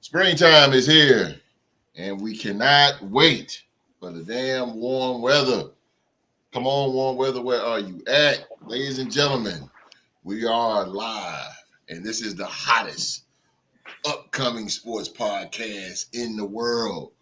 Springtime is here, and we cannot wait for the damn warm weather. Come on, warm weather, where are you at? Ladies and gentlemen, we are live, and this is the hottest upcoming sports podcast in the world.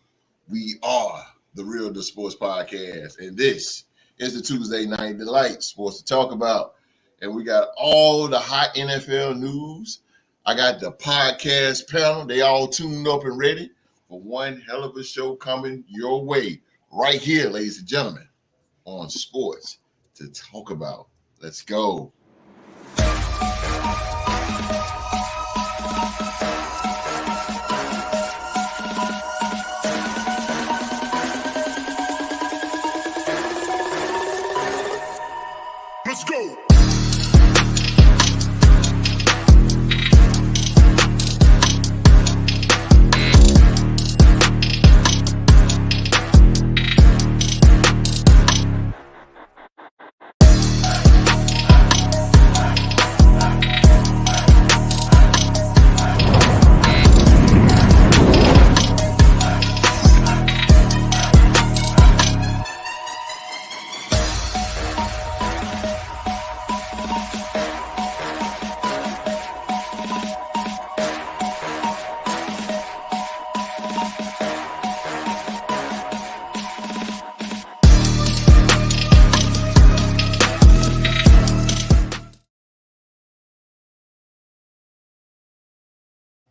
We are the Real The Sports Podcast, and this is the Tuesday Night Delight Sports to talk about. And we got all the hot NFL news. I got the podcast panel. They all tuned up and ready for one hell of a show coming your way right here, ladies and gentlemen, on Sports to Talk About. Let's go. Let's go.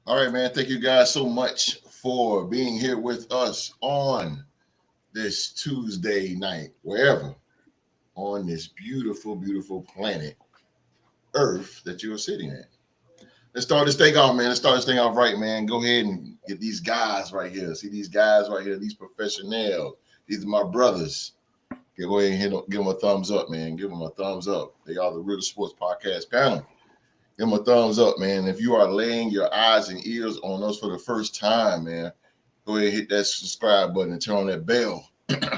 All right, man. Thank you guys so much for being here with us on this Tuesday night, wherever on this beautiful, beautiful planet Earth that you're sitting at. Let's start this thing off, man. Let's start this thing off right, man. Go ahead and get these guys right here. See these guys right here, these professionals. These are my brothers. Go ahead and give them a thumbs up, man. Give them a thumbs up. They are the Real Sports Podcast panel. Give them a thumbs up, man. If you are laying your eyes and ears on us for the first time, man, go ahead and hit that subscribe button and turn on that bell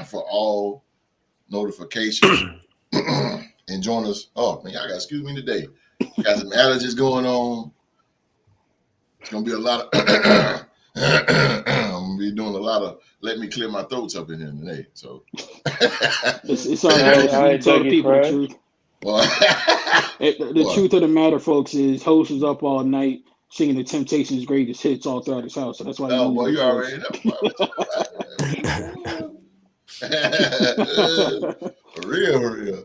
for all notifications. And join us. Oh, man, y'all got excuse me today. Got some allergies going on. It's going to be a lot of I'm going to be doing a lot of let me clear my throats up in here today. So it's all right. I tell the people the truth. The truth of the matter, folks, is Host was up all night singing the Temptations' greatest hits all throughout his house. So that's why. Oh, well, you already know. For real.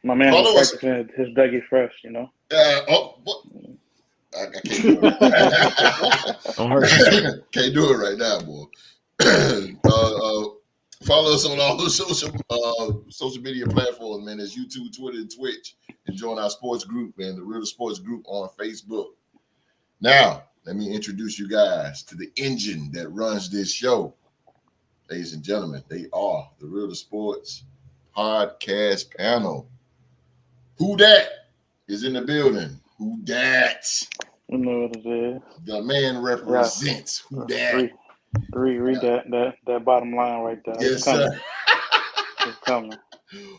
My man was practicing his Dougie Fresh, you know. What? I can't do it. Can't do it right now, boy. Follow us on all the social media platforms, man. It's YouTube, Twitter, and Twitch. And join our sports group, man, the Real Sports Group on Facebook. Now, let me introduce you guys to the engine that runs this show. Ladies and gentlemen, they are the Real Sports Podcast panel. Who that is in the building? Who that? You know what it is. The man represents. Who that? Read that bottom line right there. Yes, sir. It's coming.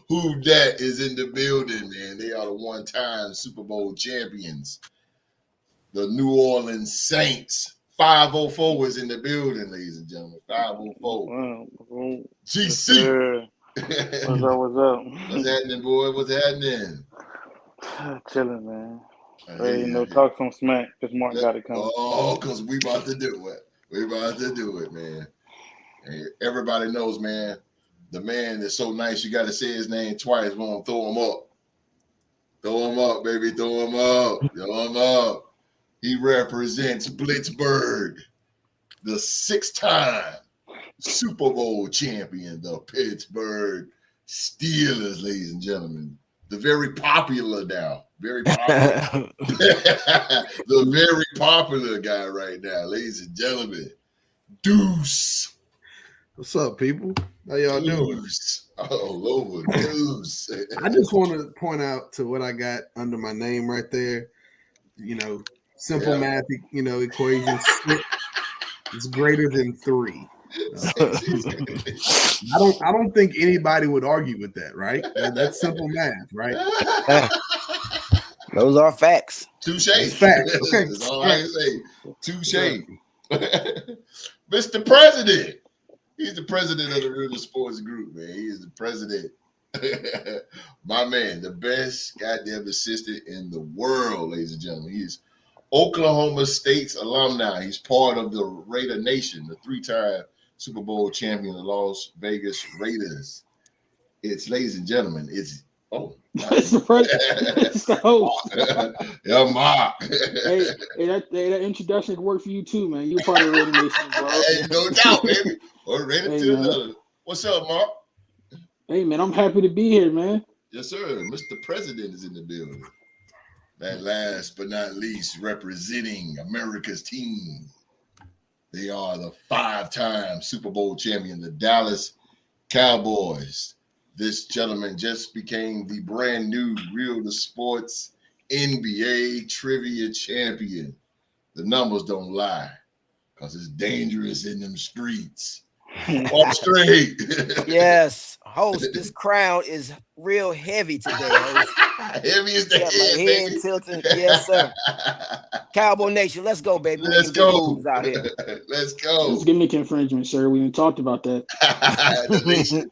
Who that is in the building, man? They are the one-time Super Bowl champions. The New Orleans Saints. 504 is in the building, ladies and gentlemen. 504. GC. What's up? What's happening, boy? What's happening? Chilling, man. Talk some smack because Mark got it coming. Oh, because we about to do it. Man. And everybody knows, man, the man that's so nice, you got to say his name twice. We're going to throw him up. Throw him up, baby. Throw him up. He represents Blitzburg, the 6-time Super Bowl champion, the Pittsburgh Steelers, ladies and gentlemen. The very popular now. Very popular. The very popular guy right now, ladies and gentlemen. Deuce. What's up, people? How y'all doing? All over Deuce. I just want to point out to what I got under my name right there. Simple math, equation. It's greater than 3. I don't think anybody would argue with that, right? That's simple math, right? Those are facts. Touche. That's facts. Okay. That's all I can say. Touche. Mr. President. He's the president of the Real Sports Group, man. He is the president. My man, the best goddamn assistant in the world, ladies and gentlemen. He's Oklahoma State's alumni. He's part of the Raider Nation, the 3-time Super Bowl champion, the Las Vegas Raiders. It's, ladies and gentlemen, it's It's the president. It's the host. Yeah, Mark. Hey, that introduction could work for you too, man. You're part of the Raider Nation, bro. Hey, no doubt, baby. We're ready Hey, to man. another. What's up, Mark? Hey, man, I'm happy to be here, man. Yes, sir. Mr. President is in the building. And last but not least, representing America's team. They are the 5-time Super Bowl champion, the Dallas Cowboys. This gentleman just became the brand new Real to Sports NBA trivia champion. The numbers don't lie, because it's dangerous in them streets. Walk straight. Yes, host. This crown is real heavy today, host. Heavy as the Yeah, head, my head baby. tilting. Yes, sir. Cowboy Nation, let's go, baby. We Let's need some go. moves out here. Let's go. It's gimmick infringement, sir. We didn't talked about that. The nation.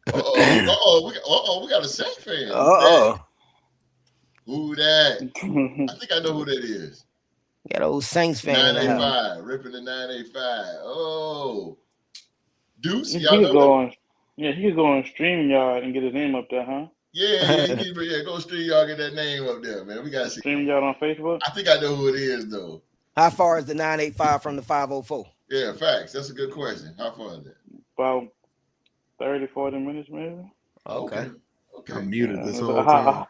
We got a Saint fan. Who that? I think I know who that is. Got old Saints fan in the house. 985, ripping the 985. Oh, Deuce, He y'all could know go that? on. Yeah, he could go on StreamYard and get his name up there, huh? Yeah, go stream y'all, get that name up there, man. We gotta see. StreamYard on Facebook. I think I know who it is, though. How far is the 985 from the 504? Yeah, facts. That's a good question. How far is that? About 30, 40 minutes, maybe. Okay. I'm muted this whole time.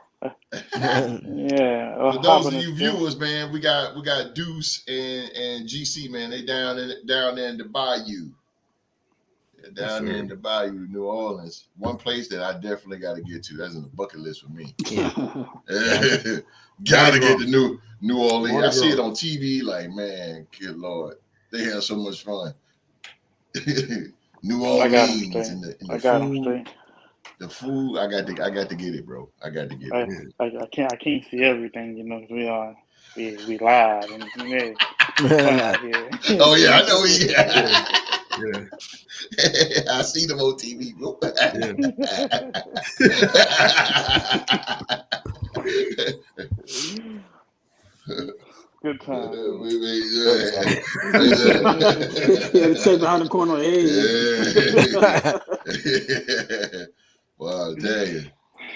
Yeah. For those of you viewers, man, we got Deuce and GC, man. They down there in the Bayou. Down there in the Bayou, New Orleans. One place that I definitely got to get to. That's in the bucket list for me. Yeah. Got to get to New Orleans. I see it on TV. Like, man, good Lord, they have so much fun. New Orleans and the food. I got to get it, bro. I got to get it. I can't see everything, you know. We live and yeah. Oh yeah, I know. Yeah. I see them on TV, bro. Good time. Yeah, the tape behind the corner. Hey. Wow, dang.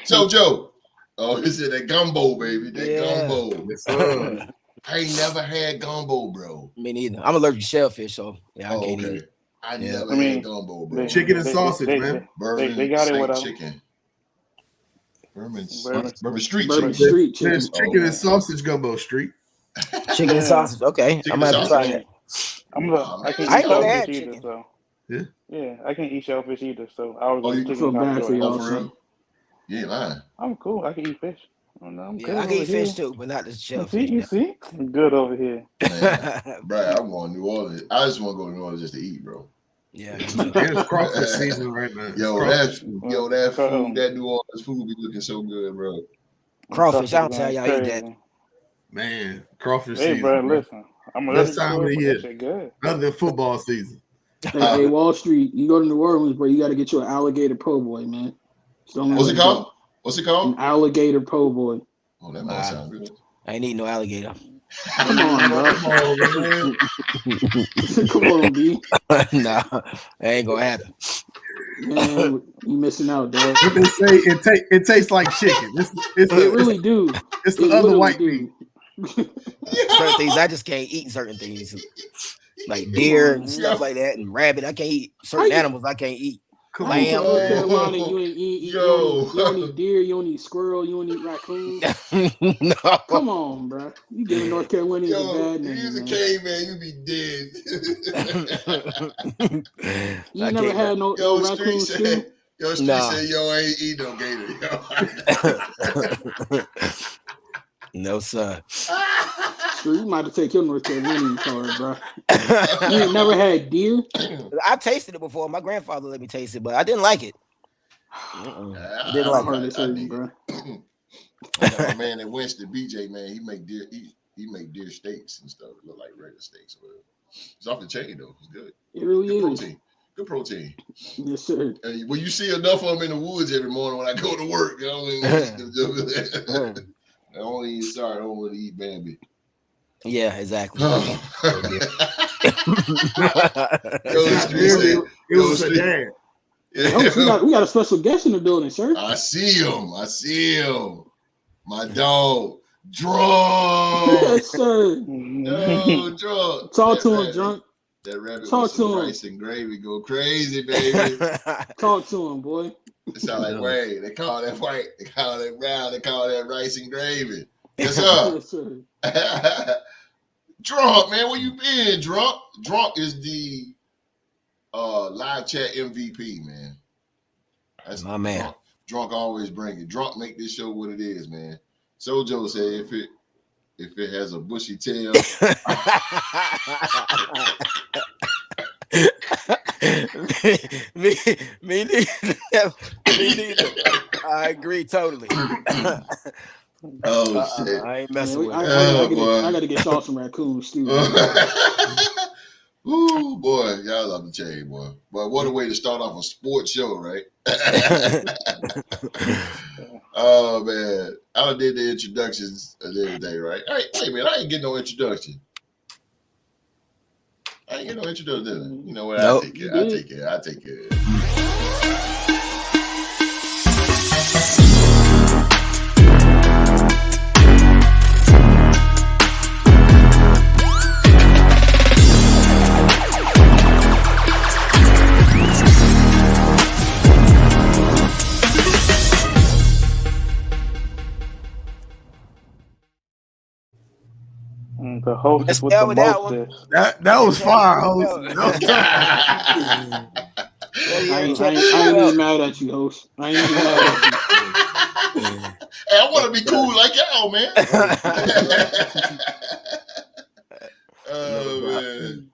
So, Joe. Oh, is it that gumbo, baby? That gumbo. Yes, sir. I ain't never had gumbo, bro. Me neither. I'm allergic to shellfish, so yeah, I can't eat it. I never had gumbo, bro. Chicken and sausage, man. They got it with chicken. Bourbon Street Bourbon chicken. Street chicken. There's chicken and sausage gumbo street. Chicken and sausage. Okay, Chicken I'm gonna have to try that. I can't I eat ain't gonna add shellfish chicken. either, so Yeah. I can't eat shellfish either. So I was you I feel bad for y'all. for real? You ain't lying. I'm cool. I can eat fish. I'm good Yeah, I can eat over here. fish too, but not the You shellfish. see? I'm good over here. Man, bro, I'm going to New Orleans. I just want to go to New Orleans just to eat, bro. Yeah. It's crawfish season right now. That food, that New Orleans food be looking so good, bro. Crawfish. I don't tell y'all eat that. Man, crawfish Hey, season. bro, Bro. listen. I'm Best time of the year. That shit good. Other than football season. Hey, Wall Street, you go to New Orleans, bro, you got to get you an alligator po' boy, man. What's it called? What's it called? An alligator po' boy. Oh, that might sound good. I ain't eating no alligator. Come on, bro. Come on, B. Nah, that ain't gonna happen. Man, you missing out, dog. What they say, it tastes like chicken. It's It really do. it's the It other literally white do. meat. Certain things I just can't eat. Certain things like deer and stuff like that, and rabbit. I can't eat certain animals. I can't eat. Come How you Lamb. from North Carolina? You ain't eat. You Yo. don't eat deer. You don't eat squirrel. You don't eat raccoon. No. Come on, bro. You giving North Carolina a Yo, bad you name, was a man. caveman, you be dead. You I never can't- had no Yo, raccoon Street stew? said, Street Nah. said, yo, I ain't eat no gator. No, sir. Sure, you might have to take your North Carolinian card, bro. You ain't never had deer? I tasted it before. My grandfather let me taste it, but I didn't like it. Didn't I like heard it. it certain, bro. My man that Winston BJ, man, he make deer steaks and stuff. It look like regular steaks. It's off the chain though. It's good. It really Good is. protein. Good protein. Yes, sir. Well, you see enough of them in the woods every morning when I go to work. You know what I mean? I don't eat sorry. I don't want to eat Bambi. Yeah, exactly. It was a dad. We got a special guest in the building, sir. I see him. My dog, Drunk. Yes, sir. No, Drunk. Talk to him, Drunk. That rabbit Talk with some to him. rice and gravy go crazy, baby. Talk to him, boy. It sound like wait. They call that white. They call that brown. They call that rice and gravy. Yes, sir. Yes, sir. Drunk, man, where you been, Drunk? Drunk is the live chat MVP, man. That's my man. Drunk always bring it. Drunk make this show what it is, man. Sojo said if it has a bushy tail. me neither. I agree totally. Oh shit! I ain't messing with it. I gotta get y'all some raccoons too. Ooh, boy, y'all love the chain, boy. But what a way to start off a sports show, right? Oh man, I did the introductions the other day, right? Hey man, I ain't get no introduction. Did I? You know what? Nope. I take care. The hostess with the mostest. That was fire, host. I ain't even mad at you, host. I ain't even mad at you. Hey, I want to be cool like y'all, man. Oh man.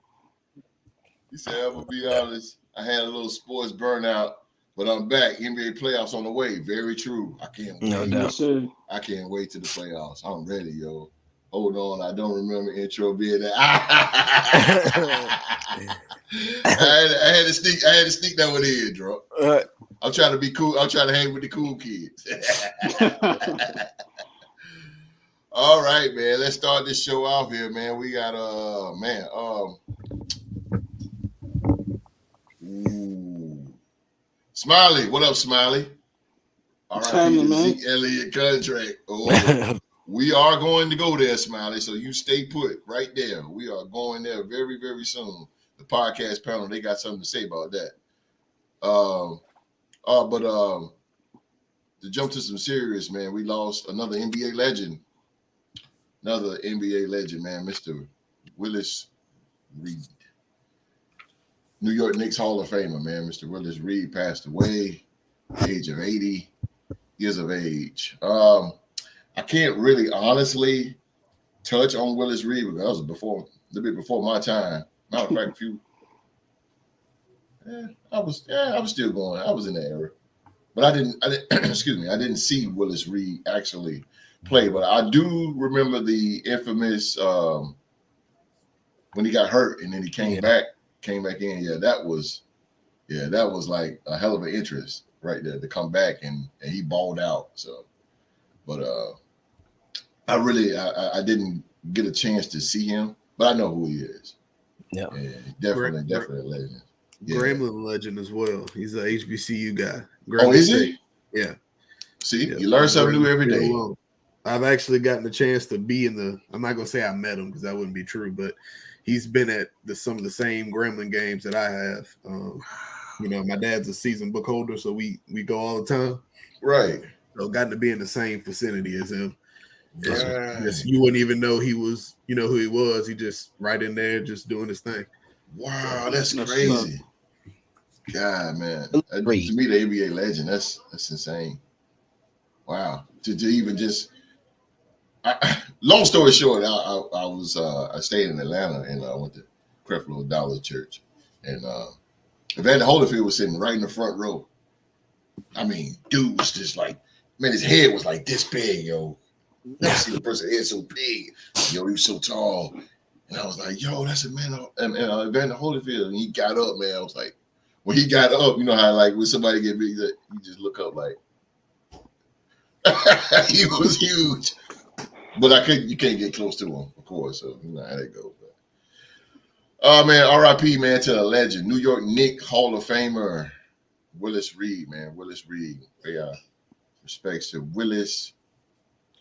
He said, I'm gonna be honest. I had a little sports burnout, but I'm back. NBA playoffs on the way. Very true. I can't wait. No doubt. Sir. I can't wait to the playoffs. I'm ready, yo. Hold on, I don't remember intro being that. I had to sneak that one in, bro. I'm trying to be cool. I'm trying to hang with the cool kids. All right, man. Let's start this show off here, man. We got Smiley. What up, Smiley? All right, Zeke Elliott contract. Oh. We are going to go there, Smiley. So you stay put right there. We are going there very, very soon. The podcast panel, they got something to say about that. But to jump to some serious, man, we lost another NBA legend. Another NBA legend, man, Mr. Willis Reed. New York Knicks Hall of Famer, man. Mr. Willis Reed passed away, age of 80 years of age. I can't really honestly touch on Willis Reed because that was a little bit before my time. Matter of fact, I was still going. I was in that era, but I didn't excuse me. I didn't see Willis Reed actually play, but I do remember the infamous when he got hurt and then he came back in. Yeah, that was like a hell of an interest right there to come back and he balled out. So, but I didn't get a chance to see him, but I know who he is. Yeah, definitely a legend. Yeah. Gremlin legend as well. He's a HBCU guy. Oh, is he? Yeah. See, you learn something new every day. I've actually gotten the chance to be in the. I'm not gonna say I met him because that wouldn't be true, but he's been at some of the same Gremlin games that I have. My dad's a season book holder, so we go all the time. Right. So gotten to be in the same vicinity as him. Just you wouldn't even know he was, who he was. He just right in there, just doing his thing. Wow, that's crazy. God, man. To me, the NBA legend, that's insane. Wow. To even just long story short, I stayed in Atlanta and I went to Creflo Dollar Church. And Evander Holyfield was sitting right in the front row. I mean, dude was just like Man, his head was like this big, yo. Never seen a person head so big. Yo, he was so tall. And I was like, yo, that's a man, Evander Holyfield. And he got up, man. I was like, when he got up, you know how like when somebody get big, you just look up like he was huge. But you can't get close to him, of course. So you know how that goes. Oh man, R.I.P. man to the legend, New York Knicks Hall of Famer Willis Reed, man. Willis Reed. Yeah, respects to Willis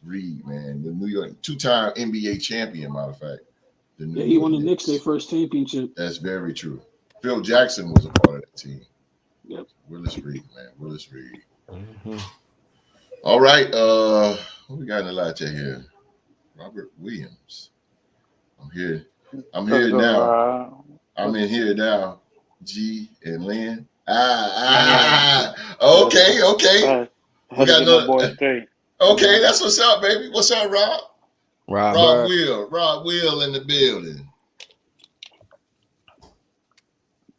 Reed, man. The New York two-time NBA champion, matter of fact. Yeah, he won the Knicks their first championship. That's very true. Phil Jackson was a part of that team. Yep. Willis Reed, man. Willis Reed. Mm-hmm. All right. What we got in the live chat here? Robert Williams. I'm here now. I'm in here now. G and Lynn. Okay. We got another boy straight. Okay, that's what's up, baby. What's up, Rob? Rob Will in the building.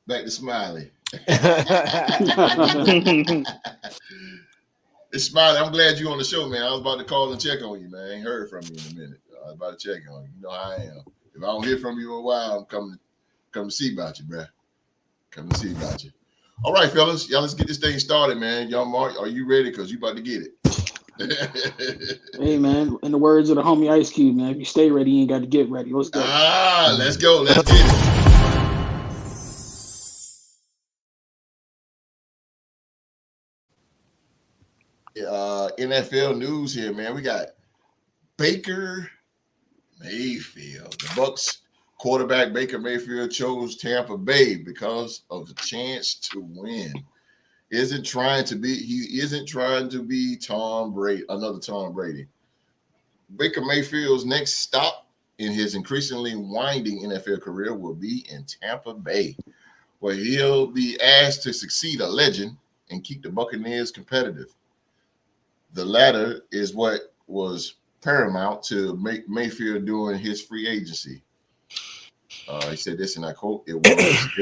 Back to Smiley. It's Smiley. I'm glad you're on the show, man. I was about to call and check on you, man. I ain't heard from you in a minute. I was about to check on you. You know how I am. If I don't hear from you in a while, I'm coming to see about you, bro. Come to see about you. All right, fellas. Y'all, let's get this thing started, man. Y'all, Mark, are you ready? Because you about to get it. Hey, man. In the words of the homie Ice Cube, man, if you stay ready, you ain't got to get ready. Let's go. Let's go. Let's get it. NFL news here, man. We got Baker Mayfield. The Bucs quarterback Baker Mayfield chose Tampa Bay because of the chance to win. He isn't trying to be Tom Brady, another Tom Brady. Baker Mayfield's next stop in his increasingly winding NFL career will be in Tampa Bay, where he'll be asked to succeed a legend and keep the Buccaneers competitive. The latter is what was paramount to make Mayfield during his free agency. He said this, and I quote, it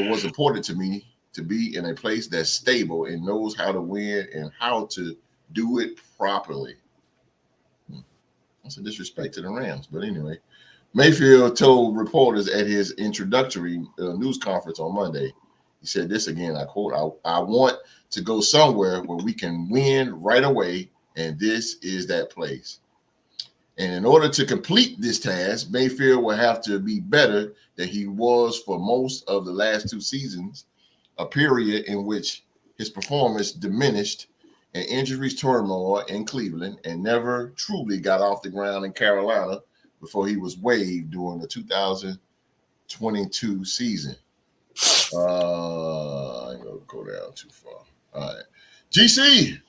was important to me to be in a place that's stable and knows how to win and how to do it properly. That's a disrespect to the Rams. But anyway, Mayfield told reporters at his introductory news conference on Monday, he said this again, I quote, I want to go somewhere where we can win right away, and this is that place. And in order to complete this task, Mayfield will have to be better than he was for most of the last two seasons, a period in which his performance diminished and injuries turmoil in Cleveland and never truly got off the ground in Carolina before he was waived during the 2022 season. I'm going to go down too far. All right. GC.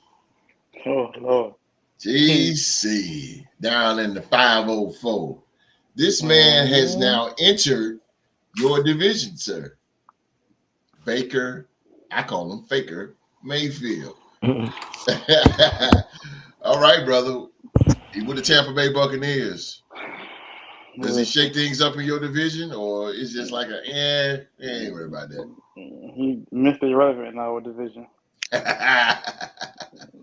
Oh, Lord. GC down in the 504. This man has now entered your division, sir. Baker, I call him Faker Mayfield. All right, brother. He with the Tampa Bay Buccaneers. Does he shake things up in your division, or is just like ain't worried about that? He Mr. Irrelevant in our division. He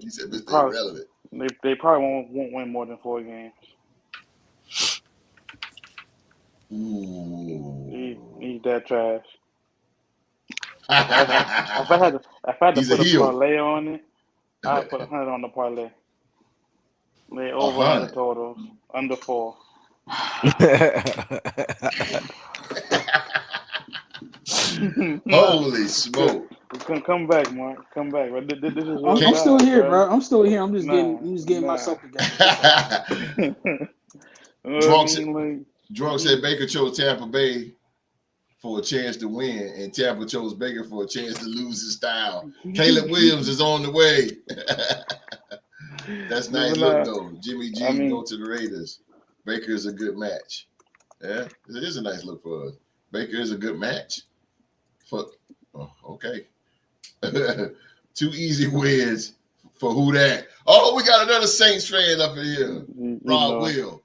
said Mr. Irrelevant. They probably won't win more than 4 games. Ooh. He's that trash. If I had to put a parlay on it, I'd put 100 on the parlay. Lay over on the totals, under 4. Holy smoke! Come back, Mark. Come back. This is I'm still here, bro. I'm still here. I'm just getting myself together. Drunk said Baker chose Tampa Bay for a chance to win, and Tampa chose Baker for a chance to lose his style. Caleb Williams is on the way. That's nice look, though. Jimmy G go to the Raiders. Baker is a good match. Yeah, it is a nice look for us. Baker is a good match. Okay. 2 easy wins for who that? Oh, we got another Saints fan up in here. Rob Will.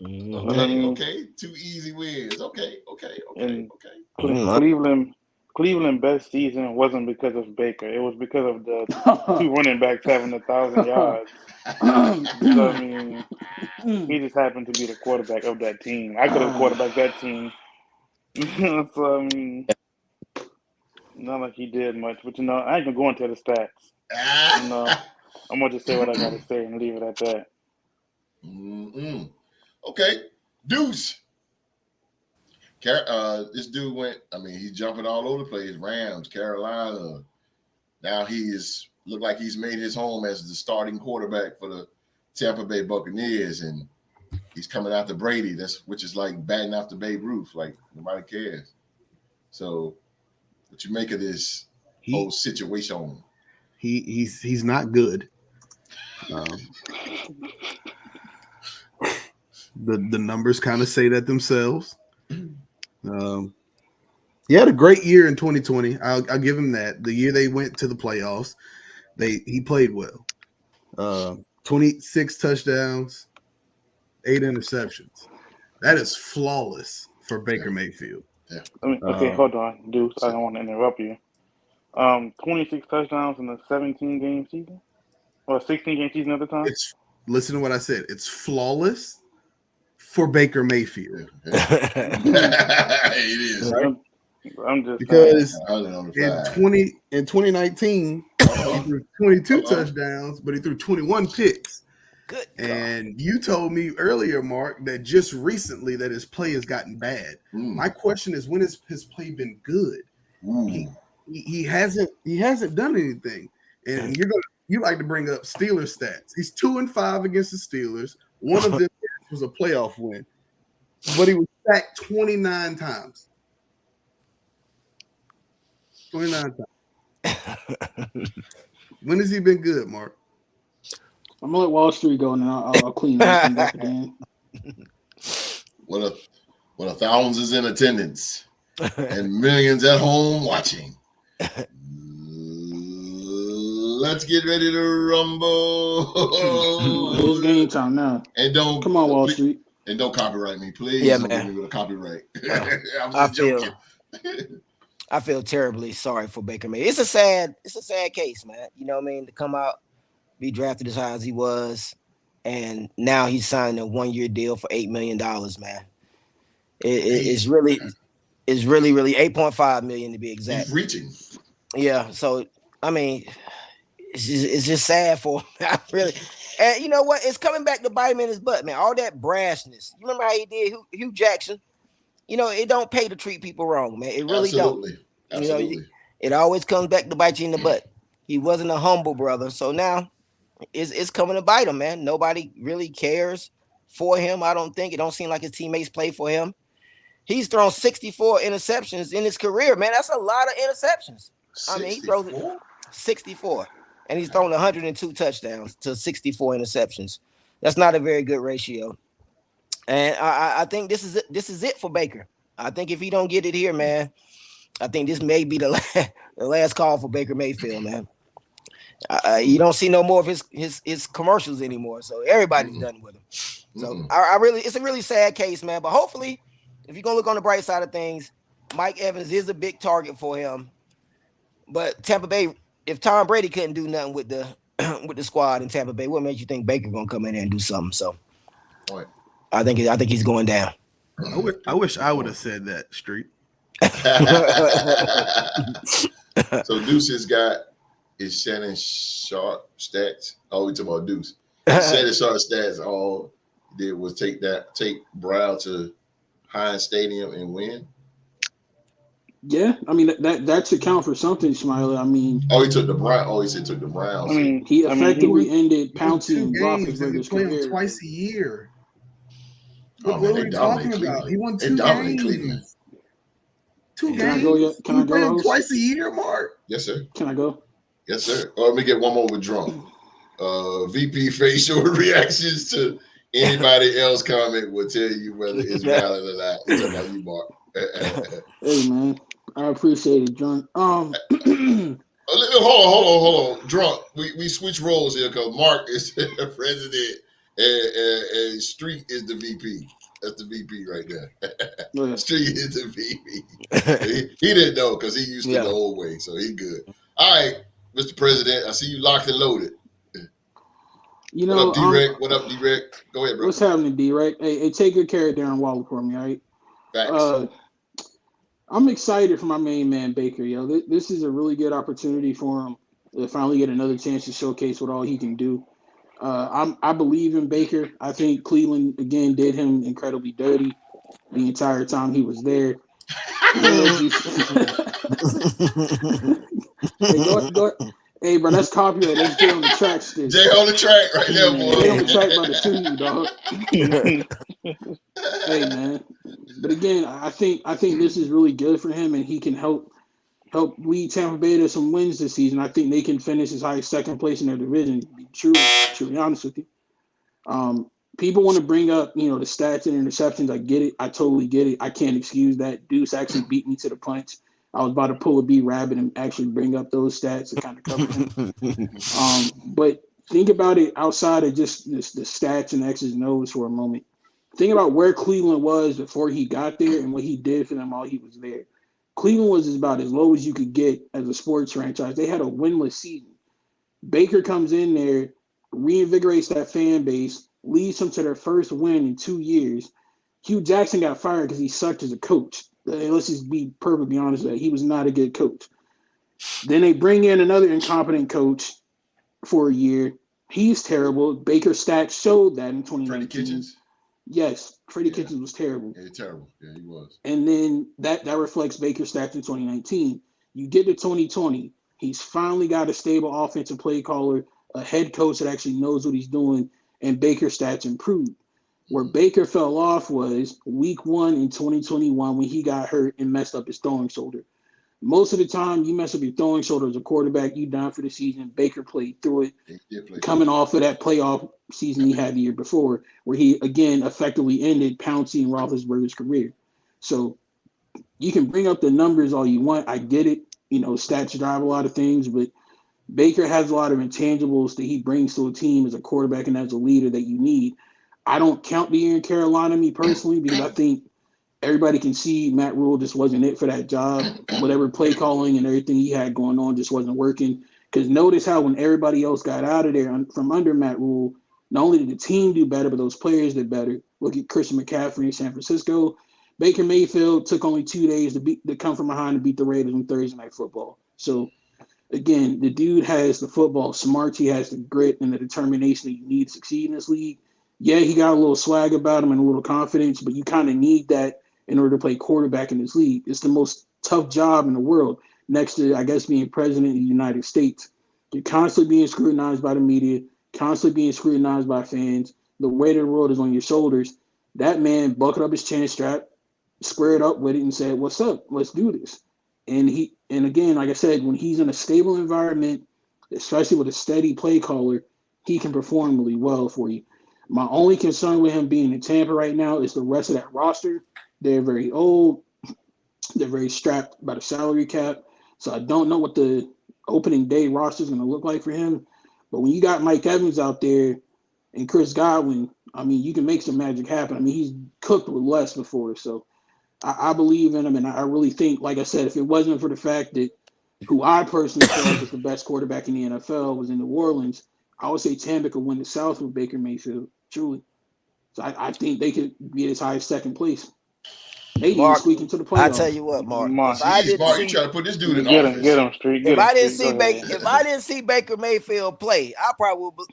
Okay. 2 easy wins. Okay. Cleveland Cleveland's best season wasn't because of Baker. It was because of the two running backs having 1,000 yards. So, I mean, he just happened to be the quarterback of that team. I could have quarterbacked that team. So, I mean, not like he did much. But, I ain't going to go into the stats. I'm going to just say what I got to say and leave it at that. Okay. Deuce. This dude went, he's jumping all over the place. Rams, Carolina. Now looked like he's made his home as the starting quarterback for the Tampa Bay Buccaneers, and he's coming after Brady, which is like batting after Babe Ruth. Like, nobody cares. So, what you make of this whole situation? He's not good. The numbers kind of say that themselves. He had a great year in 2020. I'll give him that. The year they went to the playoffs, he played well. 26 touchdowns, 8 interceptions. That is flawless for Baker Mayfield. Yeah. Okay, hold on, Deuce. I don't want to interrupt you. 26 touchdowns in a 17-game season? Or a 16-game season at the time? Listen to what I said. It's flawless for Baker Mayfield. It is. Right? I'm just because saying. in 2019, he threw 22 touchdowns, but he threw 21 picks. Good. And you told me earlier, Mark, that just recently that his play has gotten bad. My question is, when has his play been good? He hasn't done anything. And you like to bring up Steelers stats. He's 2-5 against the Steelers. One of them was a playoff win, but he was sacked 29 times. 29 times. When has he been good, Mark? I'm gonna let Wall Street go, and then I'll clean everything up again. What a thousands in attendance and millions at home watching. Let's get ready to rumble. It's game time now. And don't come on, Wall Street. And don't copyright me, please. Yeah, don't man. give me with a copyright. I feel terribly sorry for Baker Mayfield. It's a sad case, man. You know what I mean? To come out, be drafted as high as he was, and now he's signing a 1-year deal for $8 million, man. It's really $8.5 million to be exact. He's reaching. Yeah, so I mean, it's just sad for him. Really. And you know what? It's coming back to bite him in his butt, man. All that brashness. You remember how he did Hugh Jackson? You know, it don't pay to treat people wrong, man. It really don't. Absolutely. You know, it always comes back to bite you in the butt. He wasn't a humble brother, so now it's coming to bite him, man. Nobody really cares for him. I don't think. It don't seem like his teammates play for him. He's thrown 64 interceptions in his career, man. That's a lot of interceptions. 64? I mean, he throws 64, and he's thrown 102 touchdowns to 64 interceptions. That's not a very good ratio. And I think this is it for Baker. I think if he don't get it here, man, I think this may be the last call for Baker Mayfield, man. You don't see no more of his commercials anymore, so everybody's done with him. So it's a really sad case, man. But hopefully, if you're gonna look on the bright side of things, Mike Evans is a big target for him. But Tampa Bay, if Tom Brady couldn't do nothing with the squad in Tampa Bay, what makes you think Baker gonna come in there and do something? So, I think he's going down. I wish I would have said that, Street. So Deuce's got his Shannon Sharp stats. Oh, we talking about Deuce. Shannon Sharp stats. All he did was take Brown to Heinz Stadium and win. Yeah, I mean that should count for something, Smiley. I mean, he took the Brown. Oh, he said took the Browns. I mean, he effectively ended Pouncey and Roethlisberger's career. Twice a year. What are we talking about? He won 2 games. Cleveland. 2 Can games. Can I go? Twice a year, Mark. Yes, sir. Can I go? Yes, sir. Let me get one more with Drunk. VP facial reactions to anybody else comment will tell you whether it's valid or not. It's about you, Mark. Hey, man. I appreciate it, Drunk. Hold on. Drunk. We switch roles here because Mark is the president and Street is the VP. That's the VP right there. Yeah. Street is the VP. He didn't know because he used to the old way, so he good. All right, Mr. President, I see you locked and loaded. You know, what up, D-Rec? What up, D-Rec? Go ahead, bro. What's happening, D-Rec? Hey, take good care of Darren Waller for me, all right? Facts. I'm excited for my main man, Baker. Yo, this is a really good opportunity for him to finally get another chance to showcase what all he can do. I believe in Baker. I think Cleveland, again, did him incredibly dirty the entire time he was there. Hey, bro, that's copyright. That's Jay on the track still. Jay on the track right there, boy. Jay on the track about to sue you, dog. Hey, man. But again, I think this is really good for him, and he can help lead Tampa Bay to some wins this season. I think they can finish as high as second place in their division. To be truly honest with you. People want to bring up, the stats and interceptions. I get it. I totally get it. I can't excuse that. Deuce actually beat me to the punch. I was about to pull a B rabbit and actually bring up those stats to kind of cover him. But think about it outside of just the stats and X's and O's for a moment. Think about where Cleveland was before he got there and what he did for them while he was there. Cleveland was about as low as you could get as a sports franchise. They had a winless season. Baker comes in there, reinvigorates that fan base, leads them to their first win in 2 years. Hugh Jackson got fired because he sucked as a coach. Let's just be perfectly honest with that. He was not a good coach. Then they bring in another incompetent coach for a year. He's terrible. Baker's stats showed that in 2019. Freddie Kitchens? Yes, Freddie Kitchens was terrible. Yeah, terrible. Yeah, he was. And then that reflects Baker's stats in 2019. You get to 2020. He's finally got a stable offensive play caller, a head coach that actually knows what he's doing, and Baker's stats improved. Where Baker fell off was week 1 in 2021 when he got hurt and messed up his throwing shoulder. Most of the time, you mess up your throwing shoulder as a quarterback, you down for the season. Baker played through it, coming off of that playoff season he had the year before, where he, again, effectively ended Pouncey and Roethlisberger's career. So you can bring up the numbers all you want. I get it. Stats drive a lot of things, but Baker has a lot of intangibles that he brings to a team as a quarterback and as a leader that you need. I don't count the year in Carolina, me personally, because I think everybody can see Matt Rule just wasn't it for that job. Whatever play calling and everything he had going on just wasn't working. Because notice how when everybody else got out of there from under Matt Rule, not only did the team do better, but those players did better. Look at Christian McCaffrey in San Francisco. Baker Mayfield took only 2 days to come from behind and beat the Raiders on Thursday Night Football. So, again, the dude has the football smarts. He has the grit and the determination that you need to succeed in this league. Yeah, he got a little swag about him and a little confidence, but you kind of need that in order to play quarterback in this league. It's the most tough job in the world, next to, I guess, being president of the United States. You're constantly being scrutinized by the media, constantly being scrutinized by fans. The weight of the world is on your shoulders. That man buckled up his chin strap, squared up with it, and said, "What's up? Let's do this." And again, like I said, when he's in a stable environment, especially with a steady play caller, he can perform really well for you. My only concern with him being in Tampa right now is the rest of that roster. They're very old. They're very strapped by the salary cap. So I don't know what the opening day roster is going to look like for him. But when you got Mike Evans out there and Chris Godwin, you can make some magic happen. He's cooked with less before. So I believe in him. And I really think, like I said, if it wasn't for the fact that who I personally feel like is the best quarterback in the NFL was in New Orleans, I would say Tampa could win the South with Baker Mayfield. Truly. So I think they could be as high as second place. Maybe even squeak into the playoffs. I tell you what, Mark. You trying to put this dude in office. Get him, Street. If I didn't see Baker Mayfield play, I probably would.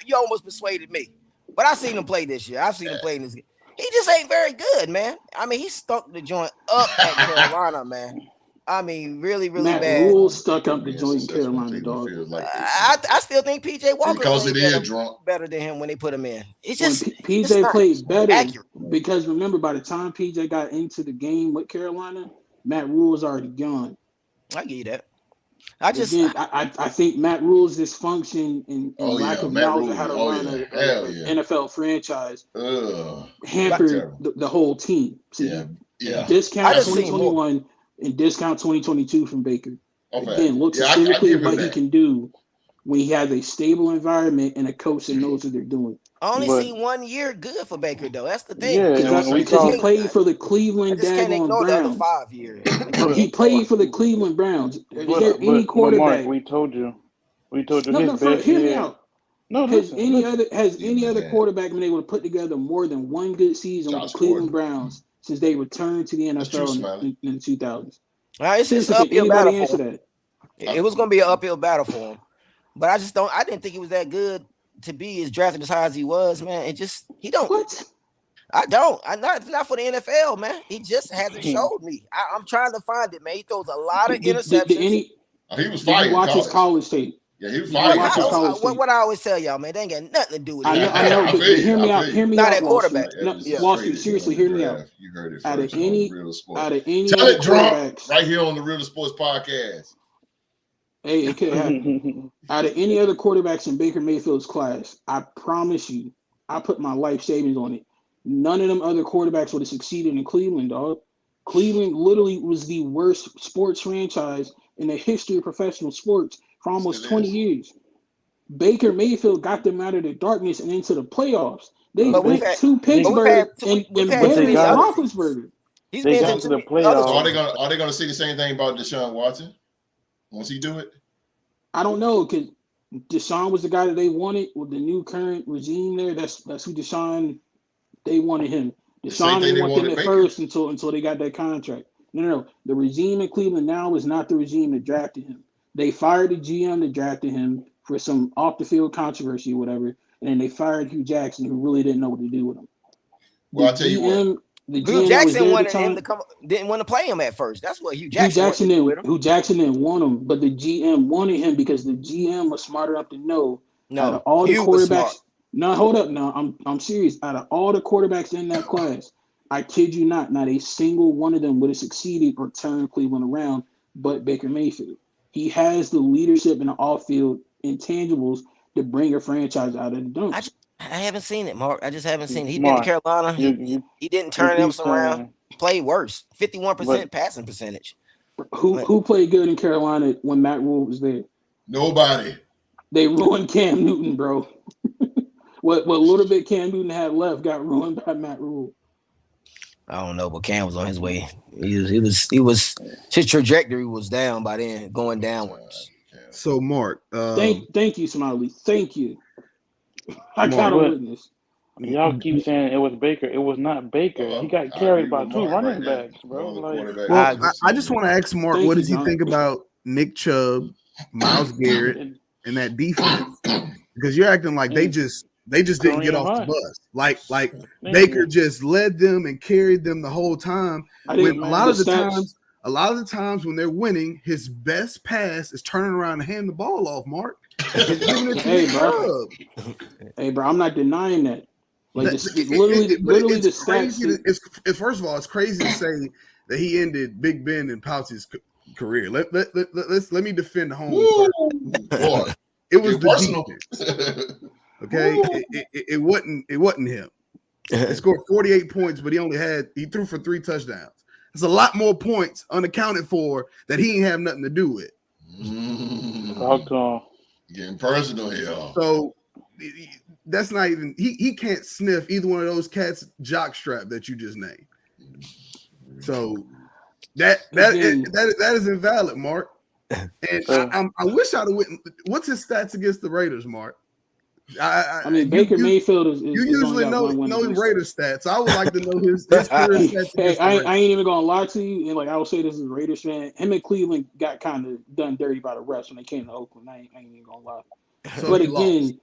You almost persuaded me. But I seen him play this year. I've seen him play in this game. He just ain't very good, man. He stunk the joint up at Carolina, man. Really, really Matt bad. Rule stuck up the joint in Carolina, dog. I still think P.J. Walker better than him when they put him in. It's just P.J. played better accurate. Because remember, by the time P.J. got into the game with Carolina, Matt Rule was already gone. I get you that. I think Matt Rule's dysfunction and lack of knowledge of how to run an NFL franchise hampered the whole team. Discount 2021 and discount 2022 from Baker. Okay. Again, look specifically at what he can do when he has a stable environment and a coach that knows what they're doing. I only see 1 year good for Baker though. That's the thing. Yeah, because he played for the Cleveland daggone Browns. The other 5 years. He played for the Cleveland Browns. Is there any quarterback? Mark, we told you. No, hear me out. No, has any other quarterback been able to put together more than one good season with the Cleveland Browns since they returned to the NFL in the 2000s? It's just an uphill battle for him. It was going to be an uphill battle for him, but I didn't think he was that good to be as drafted as high as he was, man. He don't. What? I don't. Not for the NFL, man. He just hasn't showed me. I'm trying to find it, man. He throws a lot of interceptions. He was fired. Watch his college tape. Yeah, he was fired. What I always tell y'all, man, they ain't got nothing to do with it. I know, but hear me out. Hear me out. Not that quarterback. Wall Street, seriously, hear me out. You heard it out of any other quarterbacks, right here on the Real Sports Podcast. Hey, it could happen. Out of any other quarterbacks in Baker Mayfield's class, I promise you, I put my life savings on it. None of them other quarterbacks would have succeeded in Cleveland, dog. Cleveland literally was the worst sports franchise in the history of professional sports for almost 20 years. Baker Mayfield got them out of the darkness and into the playoffs. They went to Pittsburgh and buried Roethlisberger. They got to the playoffs. Are they going to say the same thing about Deshaun Watson? Once he do it? I don't know, because Deshaun was the guy that they wanted with the new current regime there. That's who Deshaun, they wanted him. Deshaun didn't want them at first until they got that contract. No. The regime in Cleveland now is not the regime that drafted him. They fired the GM that drafted him for some off-the-field controversy or whatever, and then they fired Hugh Jackson, who really didn't know what to do with him. Well, I'll tell you what. Hugh Jackson wanted him to come, didn't want to play him at first. That's what Hugh Jackson Hugh Jackson didn't want him, but the GM wanted him because the GM was smart enough to know out of all the quarterbacks. No, hold up. No, I'm serious. Out of all the quarterbacks in that class, I kid you not a single one of them would have succeeded or turned Cleveland around, but Baker Mayfield. He has the leadership and the off-field intangibles to bring a franchise out of the dumps. I haven't seen it, Mark. I just haven't seen it. He's been to Carolina. He didn't turn them around. Played worse. 51% passing percentage. Who played good in Carolina when Matt Rule was there? Nobody. They ruined Cam Newton, bro. What little bit Cam Newton had left got ruined by Matt Rule. I don't know, but Cam was on his way. He was his trajectory was down by then, going downwards. So Mark, thank you, Smiley. Thank you. I got a witness. Y'all keep saying it was Baker. It was not Baker. He got carried by two running backs, bro. I just want to ask Mark, what does he think about Nick Chubb, Myles Garrett, and that defense? Because you're acting like they just didn't get off the bus. Like Baker just led them and carried them the whole time. When a lot of the times when they're winning, his best pass is turning around and handing the ball off, Mark. Hey, bro, I'm not denying that. Like, literally the stats. It's first of all, it's crazy to say that he ended Big Ben and Pouch's career. Let me defend the home. It was the defense. Okay, it wasn't him. He scored 48 points, but he threw for 3 touchdowns. There's a lot more points unaccounted for that he ain't have nothing to do with. Talk to him. Getting personal here. So that's not even he can't sniff either one of those cats' jockstrap that you just named. So that is invalid, Mark. And I wish I'd have went. What's his stats against the Raiders, Mark? I mean, Baker Mayfield is. You usually know Raiders stats. I would like to know his career stats. Hey, I ain't even gonna lie to you, and like I will say, this is a Raiders fan. Him and Cleveland got kind of done dirty by the refs when they came to Oakland. I ain't even gonna lie. So but again,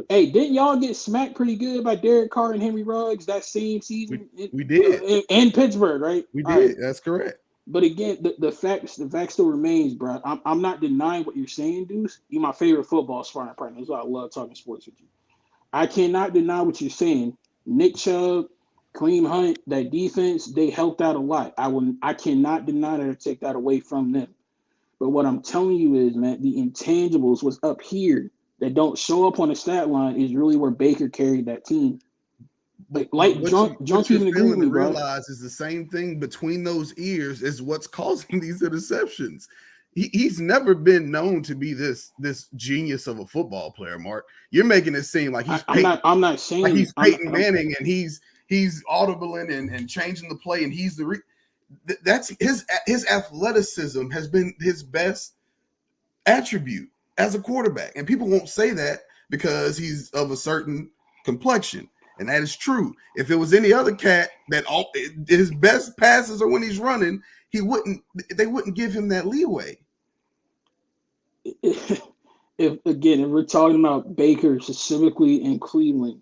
hey, didn't y'all get smacked pretty good by Derek Carr and Henry Ruggs that same season? We did in Pittsburgh, right? We did. Right. That's correct. But again, the fact still remains, bro. I'm not denying what you're saying, Deuce. You're my favorite football sparring partner. That's why I love talking sports with you. I cannot deny what you're saying. Nick Chubb, Kareem Hunt, that defense, they helped out a lot. I cannot deny that or take that away from them. But what I'm telling you is, man, the intangibles was up here that don't show up on the stat line is really where Baker carried that team. But like Junk even agree with me, bro. Realize is the same thing between those ears is what's causing these interceptions. he's never been known to be this genius of a football player. Mark, you're making it seem like he's I'm not saying like he's Peyton Manning and he's audibling and changing the play and he's that's his athleticism has been his best attribute as a quarterback, and people won't say that because he's of a certain complexion, and that is true. If it was any other cat that his best passes are when he's running, they wouldn't give him that leeway. If we're talking about Baker specifically in Cleveland,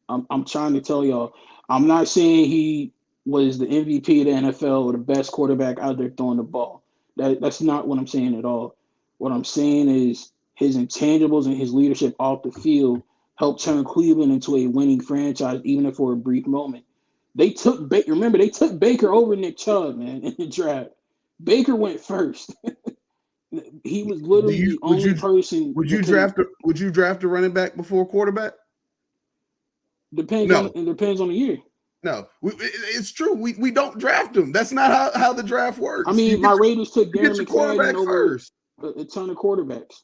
I'm trying to tell y'all, I'm not saying he was the MVP of the NFL or the best quarterback out there throwing the ball. That's not what I'm saying at all. What I'm saying is his intangibles and his leadership off the field helped turn Cleveland into a winning franchise, even if for a brief moment. They took Baker. Remember, they took Baker over Nick Chubb, man, in the draft. Baker went first. He was literally the only person. Would you draft a running back before a quarterback? It depends on the year. No, it's true. We don't draft them. That's not how the draft works. I mean, my Raiders took Darren McFadden over first. A ton of quarterbacks.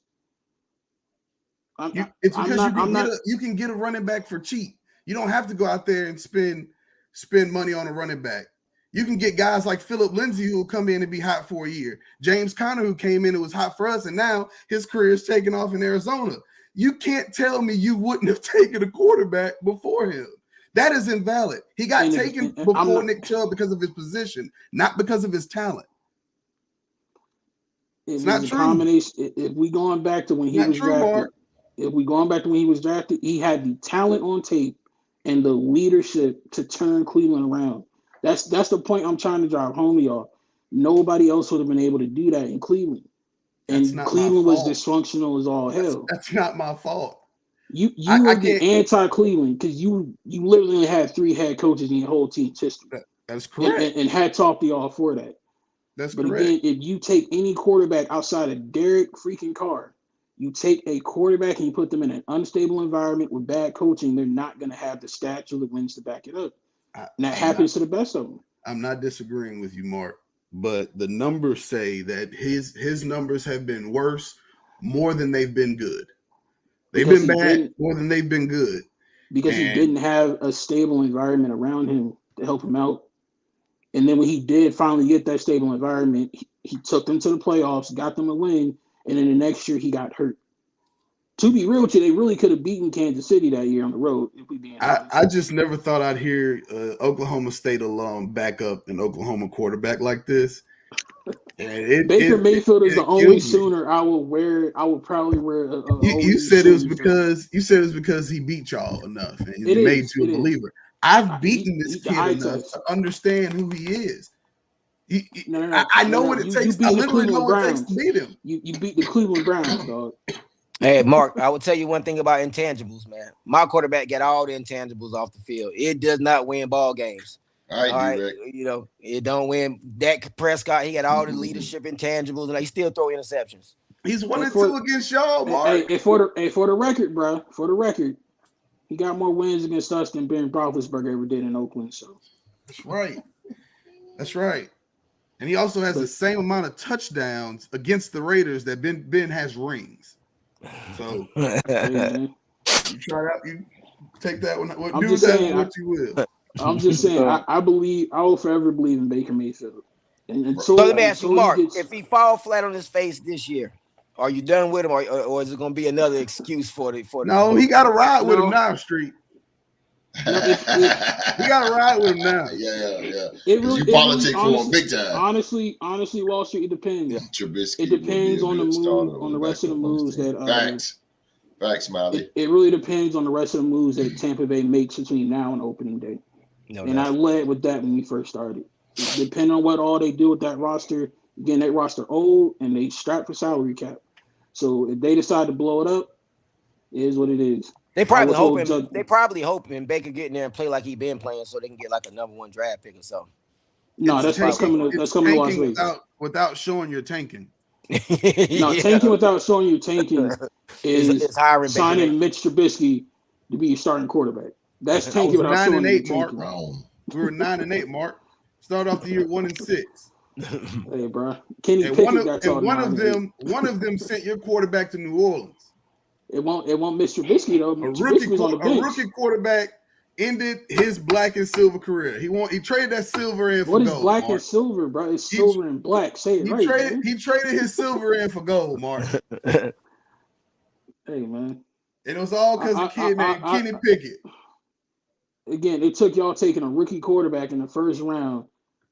It's because you can get a running back for cheap. You don't have to go out there and spend money on a running back. You can get guys like Philip Lindsay who will come in and be hot for a year. James Conner, who came in and was hot for us, and now his career is taking off in Arizona. You can't tell me you wouldn't have taken a quarterback before him. That is invalid. He got taken before Nick Chubb because of his position, not because of his talent. It's not true. If we going back to when he was drafted, he had the talent on tape and the leadership to turn Cleveland around. That's the point I'm trying to drive home to y'all. Nobody else would have been able to do that in Cleveland. And Cleveland was dysfunctional as all hell. That's not my fault. You were the anti-Cleveland because you literally only had 3 head coaches in your whole team's history. That's correct. And hats off to y'all for that. That's correct. But again, if you take any quarterback outside of Derek freaking Carr, you take a quarterback and you put them in an unstable environment with bad coaching, they're not going to have the stats or the wins to back it up. And that happens to the best of them. I'm not disagreeing with you, Mark, but the numbers say that his numbers have been worse more than they've been good. They've been bad more than they've been good. Because he didn't have a stable environment around him to help him out. And then when he did finally get that stable environment, he took them to the playoffs, got them a win, and then the next year he got hurt. To be real with you, they really could have beaten Kansas City that year on the road. If we being honest. I just never thought I'd hear Oklahoma State alum back up an Oklahoma quarterback like this. Baker Mayfield is the only Sooner I would probably wear. You said it was because he beat y'all enough and he made you a believer. I've beaten this kid enough to understand who he is. I know what it takes. I literally know what it takes to beat him. You beat the Cleveland Browns, dog. Hey, Mark, I will tell you one thing about intangibles, man. My quarterback got all the intangibles off the field. It does not win ball games. All right, you know, it don't win. Dak Prescott, he got all the leadership intangibles, and he still throw interceptions. He's 1-2 against y'all, Mark. Hey, for the record, bro. For the record, he got more wins against us than Ben Roethlisberger ever did in Oakland. So that's right. That's right. And he also has the same amount of touchdowns against the Raiders that Ben has rings. So you try out, you take that one. Do that what you will. I'm just saying, I will forever believe in Baker Mayfield. So let me ask you, Mark, if he fall flat on his face this year, are you done with him, or is it going to be another excuse for the? No, he got to ride with him now, Street. He got to ride with him now. Yeah. You politic for him big time. Honestly, Wall Street, it depends. Trubisky it depends on the move, on the rest of the moves that. Facts, Smiley. It really depends on the rest of the moves that Tampa Bay makes between now and opening day. I led with that when we first started. Depending on what all they do with that roster, again, that roster old and they strapped for salary cap. So if they decide to blow it up, it is what it is. They probably hoping Baker get in there and play like he been playing, so they can get like a number 1 draft pick or something. No, that's coming to Las Vegas. Without showing you're tanking. No, tanking without showing you're tanking is signing Mitch Trubisky to be your starting quarterback. That's tanking without showing you're tanking. We were 9-8, Mark. Start off the year 1-6. Hey, bro, Kenny Pickett got taught. One of them sent your quarterback to New Orleans. It won't Mr. Trubisky though. A rookie quarterback ended his black and silver career. He traded that silver in for gold. What is black and silver, bro? It's silver and black. Say it right. He traded his silver in for gold, Mark. Hey, man. And it was all because of a kid named Kenny Pickett. Again, it took y'all taking a rookie quarterback in the first round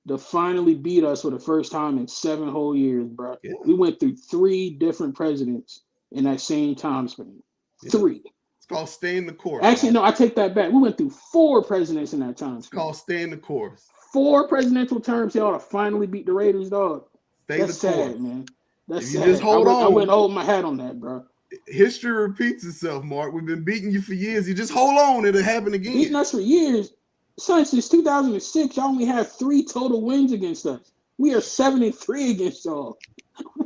to finally beat us for the first time in 7 whole years, bro. Yeah. We went through 3 different presidents in that same time span. Yeah. 3. It's called staying the course. Actually, no, I take that back. We went through 4 presidents in that time span. It's called staying the course. 4 presidential terms, y'all to finally beat the Raiders, dog. That's sad, man. That's sad. Just hold on. I wouldn't hold my hat on that, bro. History repeats itself, Mark. We've been beating you for years. You just hold on, it'll happen again. Beating us for years. Son, since 2006, y'all only have 3 total wins against us. We are 7-3 against y'all.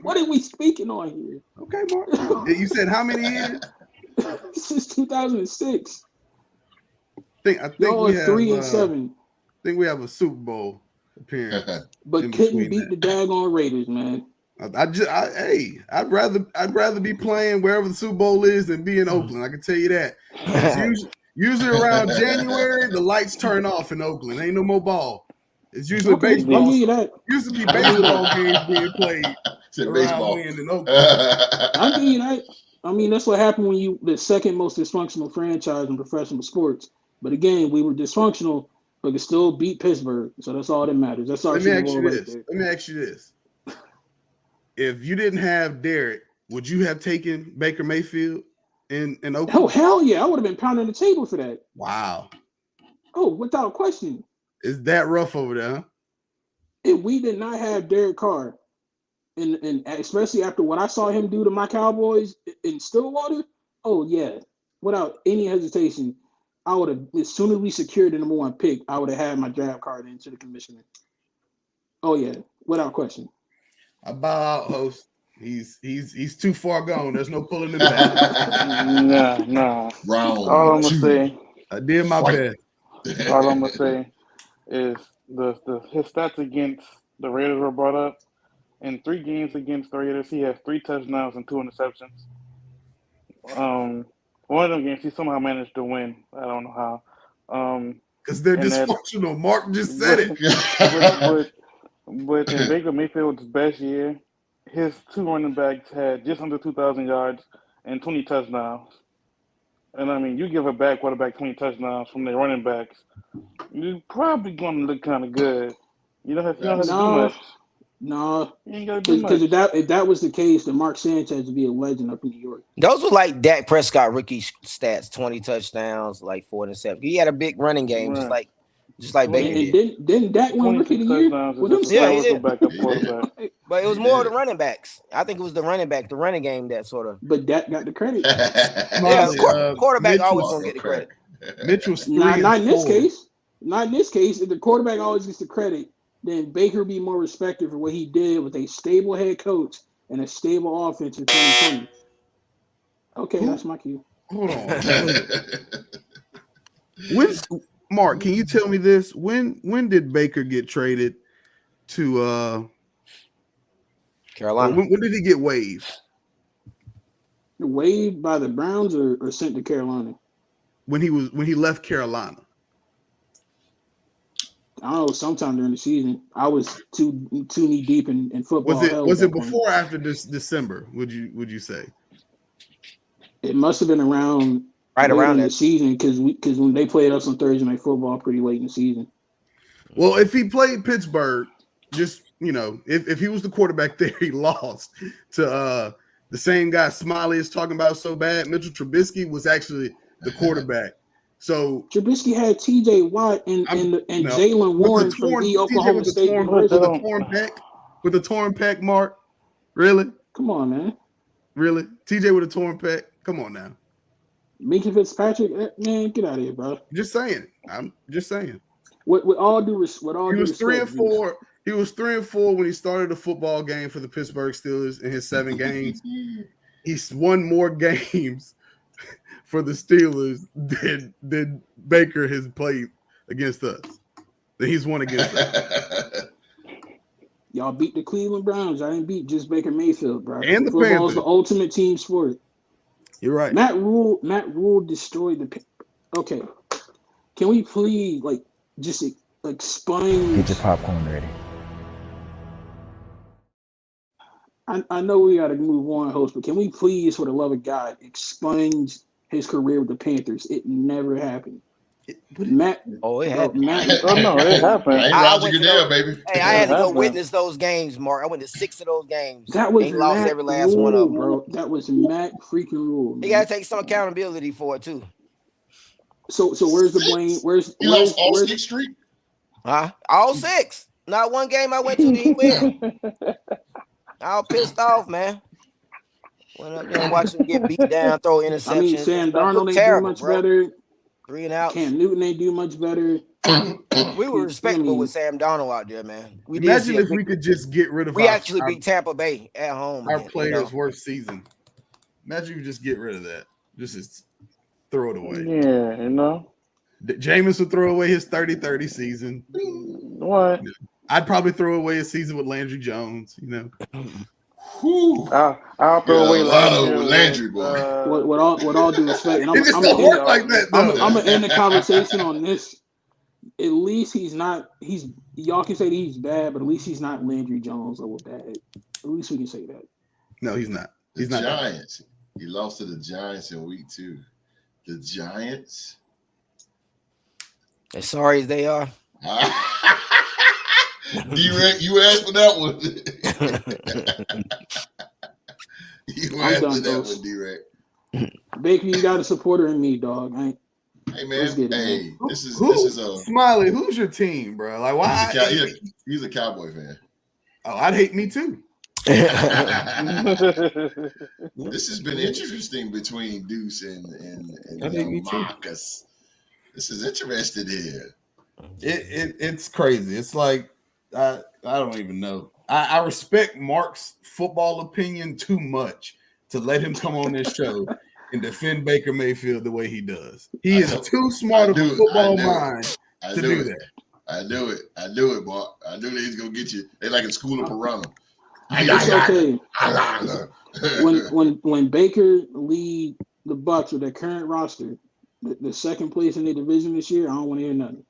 What are we speaking on here? Okay, Mark. You said how many years? Since 2006. I think y'all we are have 3-7. I think we have a Super Bowl appearance. But couldn't beat the daggone Raiders, man. I'd rather be playing wherever the Super Bowl is than be in Oakland. I can tell you that. Usually around January, the lights turn off in Oakland. Ain't no more ball. It's usually baseball. I'll give you that. Used to be baseball games being played around in Oakland. I'll give you that. I mean, that's what happened when you the second most dysfunctional franchise in professional sports. But again, we were dysfunctional, but could still beat Pittsburgh. So that's all that matters. That's all. Let me ask you this. If you didn't have Derek, would you have taken Baker Mayfield in Oakland? Oh, hell yeah. I would have been pounding the table for that. Wow. Oh, without question. Is that rough over there, huh? If we did not have Derek Carr, and especially after what I saw him do to my Cowboys in Stillwater, oh, yeah. Without any hesitation, I would have, as soon as we secured the number 1 pick, I would have had my draft card into the commissioner. Oh, yeah. Without question. I bow out, host. He's too far gone. There's no pulling him back. Nah. Round all I'm 2. gonna say. I did my best. All I'm gonna say is his stats against the Raiders were brought up. In 3 games against the Raiders, he has 3 touchdowns and 2 interceptions. One of them games he somehow managed to win. I don't know how. Because they're dysfunctional. Mark just said it. But in Baker Mayfield's best year, his 2 running backs had just under 2,000 yards and 20 touchdowns. And I mean, you give a quarterback 20 touchdowns from their running backs, you're probably going to look kind of good. You don't have to do much. No, you ain't got to do much. Because if that was the case, then Mark Sanchez would be a legend up in New York. Those were like Dak Prescott rookie stats: 20 touchdowns, like 4 interceptions. He had a big running game, right. just like Baker did. Didn't Dak win rookie of the year? Yeah, he did. But it was more of the running backs. I think it was the running game that sort of. But Dak got the credit. Quarterback always gonna get the credit. Mitchell's not in this case. Not in this case. If the quarterback always gets the credit, then Baker be more respected for what he did with a stable head coach and a stable offense in 2020. Okay, that's my cue. Hold on. Mark, can you tell me this? When did Baker get traded to Carolina? When did he get waived? Waived by the Browns or sent to Carolina? When he left Carolina. I don't know, sometime during the season. I was too knee deep in football. Was it before or after this December? Would you say? It must have been around the season because when they played us on Thursday Night Football pretty late in the season. Well, if he played Pittsburgh, just if he was the quarterback there, he lost to the same guy Smiley is talking about so bad. Mitchell Trubisky was actually the quarterback. So Trubisky had T.J. Watt and Jalen Warren from the Oklahoma State University with a torn pec. Mark, really? Come on, man. Really? T.J. with a torn pec? Come on now. Minka Fitzpatrick, man, get out of here, bro. Just saying. I'm just saying. With all due respect, he was 3-4. He was 3-4 when he started a football game for the Pittsburgh Steelers in his 7 games. He's won more games for the Steelers than Baker has played against us. That he's won against us. Y'all beat the Cleveland Browns. I didn't beat just Baker Mayfield, bro. And the Football Panthers. is the ultimate team sport. You're right. Matt Rule destroyed the. Okay, can we please just explain? Get your popcorn ready. I know we got to move on, host, but can we please, for the love of God, expunge his career with the Panthers? It never happened. Matt. Oh, it happened. Oh no, it happened. I ain't Roger Goodell, baby. Hey, I had to go witness those games, Mark. I went to 6 of those games. That was he lost Matt every last Rule, one of them, bro. That was Matt freaking Rule. Man. He got to take some accountability for it too. So where's the blame? He lost all 6 streak? Huh? All 6. Not one game I went to, did he win? I was pissed off, man. Went up there and watched him get beat down, throw interceptions. I mean, Sam Darnold ain't do much better. 3 and out. Cam Newton ain't do much better. We were respectable with Sam Darnold out there, man. Imagine if we could just get rid of. We actually beat Tampa Bay at home. Our players' worst season. Imagine you just get rid of that. Just throw it away. Yeah, you know. Jameis would throw away his 30-30 season. What? I'd probably throw away a season with Landry Jones. You know. I'll throw away Landry, boy. With all due respect, and I'm gonna end the conversation on this. At least he's not. Y'all can say that he's bad, but at least he's not Landry Jones or bad. At least we can say that. No, he's not. He's the not. Giants. He lost to the Giants in week 2. The Giants. As sorry as they are. D-Rex, you asked for that one. You asked for that one, D-Rex. Baker, you got a supporter in me, dog. Hey man, hey, this is a Smiley. Who's your team, bro? Like why? He's a Cowboy fan. Oh, I'd hate me too. This has been interesting between Deuce and Marcus. This is interesting here. It's crazy. It's like I don't even know. I respect Mark's football opinion too much to let him come on this show and defend Baker Mayfield the way he does. He is too smart of a football mind to do that. I knew it, boy. I knew that he's gonna get you. They like in School of Piranha. It's okay. when Baker lead the Bucs with their current roster, the second place in their division this year, I don't want to hear nothing.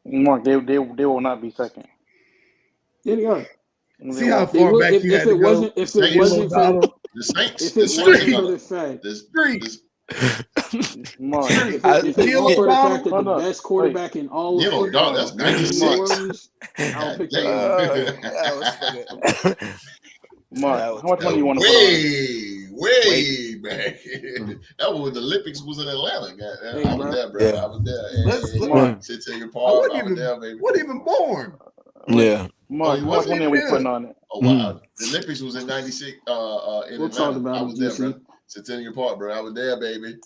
Mark, they will not be second. Yeah, they are. See how far back you had to go. If it wasn't for the Saints, if it wasn't for the fact, Mark, if it wasn't for the fact that the best quarterback in all of football, that's 96. I'll pick that. Mark, how much money you want to put on? Way back. That was when the Olympics was in Atlanta. Hey, I was there, bro. yeah. I was there. What even born? Yeah. Mark, how much money are we putting on it? Oh wow. The Olympics was in '96. In we'll Atlanta. talk about I was it, there, bro. Centennial Park, bro. I was there, baby.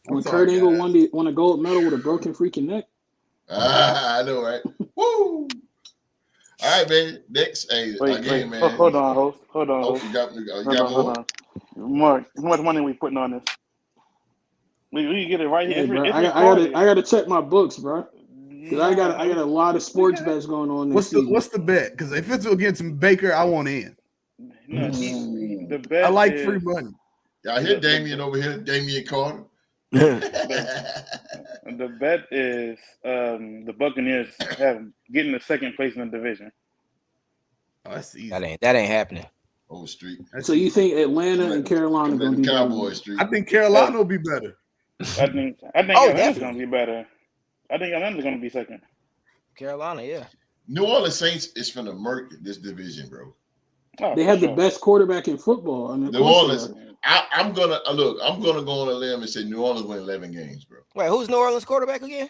When Kurt Angle won a gold medal with a broken freaking neck. I know, right? Woo! All right, man. Next, man. Hold on, host. Hold on. You got more? Mark, how much money are we putting on this? We get it right here. Hey, bro, I gotta check my books, bro. Because I got a lot of sports bets going on. What's the bet? Because if it's against Baker, I want in. The bet I like free money. Y'all hear Damian over here, Damian Carter. The bet is the Buccaneers getting the second place in the division. Oh, that's easy. That ain't happening. Over street. So you think Atlanta and Carolina are going to be Cowboy Street? I think Carolina will be better. I think Atlanta's going to be better. I think Atlanta's going to be second. Carolina, yeah. New Orleans Saints is finna murk this division, bro. They have the best quarterback in football. New Orleans. I'm gonna go on a limb and say New Orleans win 11 games, bro. Wait, who's New Orleans quarterback again?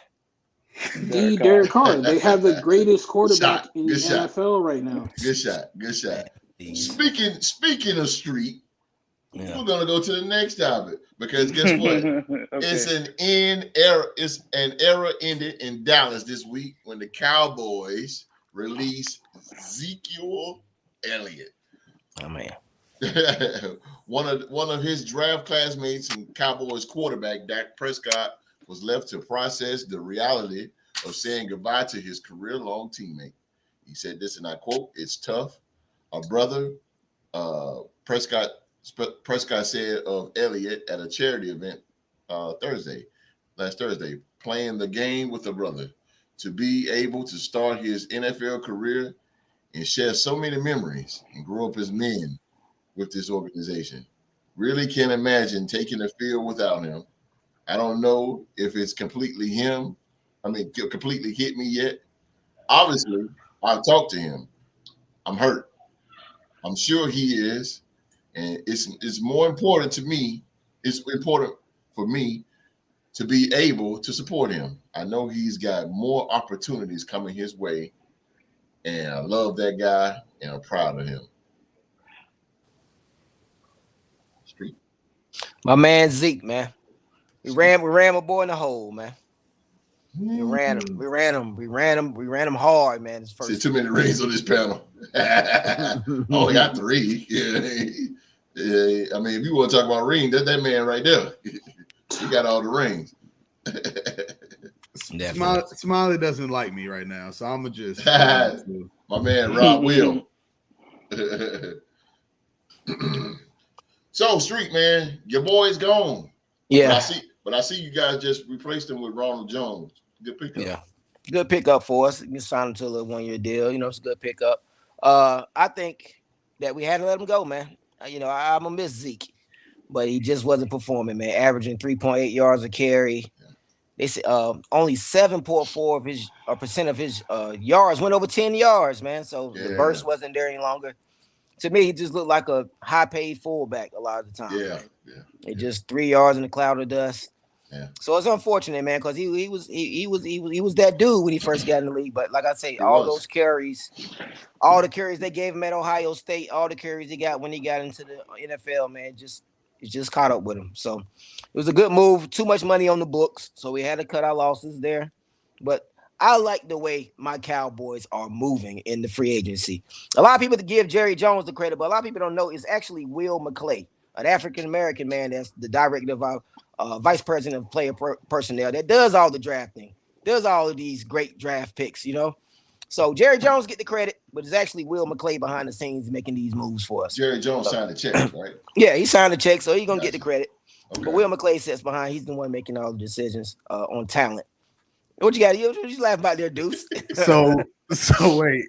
Derek Carr. They have the greatest quarterback in the NFL right now. Good shot. Speaking of street, we're gonna go to the next topic because guess what? It's an era ended in Dallas this week when the Cowboys released Ezekiel Elliott. Oh man. One of his draft classmates and Cowboys quarterback Dak Prescott was left to process the reality of saying goodbye to his career-long teammate. He said this, and I quote, "It's tough." A brother, Prescott said of Elliott at a charity event last Thursday, playing the game with a brother, to be able to start his NFL career and share so many memories and grow up as men with this organization. Really can't imagine taking the field without him. I don't know if it's completely completely hit me yet. Obviously, I've talked to him. I'm hurt. I'm sure he is. And it's more important to me. It's important for me to be able to support him. I know he's got more opportunities coming his way. And I love that guy, and I'm proud of him. Street. My man Zeke, man. We ran my boy in the hole, man. We ran him hard, man. See, too many rings on this panel. Only got 3. Yeah. I mean, if you want to talk about ring, that's that man right there. He got all the rings. Smiley doesn't like me right now, so I'm gonna just my man Rob Will. So, Street, man, your boy's gone. Yeah. But I see you guys just replaced him with Ronald Jones. Good pickup. Yeah. Good pickup for us. You signed him to a 1-year deal. It's a good pickup. I think that we had to let him go, man. I'm gonna miss Zeke, but he just wasn't performing, man. Averaging 3.8 yards a carry. They said only 7.4% of his yards went over 10 yards, man. So the burst wasn't there any longer. To me, he just looked like a high-paid fullback a lot of the time. Yeah. It just 3 yards in a cloud of dust. Yeah. So it's unfortunate, man, because he was that dude when he first got in the league. But like I say, all the carries they gave him at Ohio State, all the carries he got when he got into the NFL, man, it just caught up with him. So it was a good move. Too much money on the books, so we had to cut our losses there. But I like the way my Cowboys are moving in the free agency. A lot of people give Jerry Jones the credit, but a lot of people don't know it's actually Will McClay, an African-American man that's the director of vice president of player personnel that does all the drafting, does all of these great draft picks, So Jerry Jones get the credit, but it's actually Will McClay behind the scenes making these moves for us. Jerry Jones signed the check, right? Yeah, he signed the check, so he's going to get the credit. Okay. But Will McClay sits behind. He's the one making all the decisions on talent. What you got? What you laughing about there, Deuce? So wait.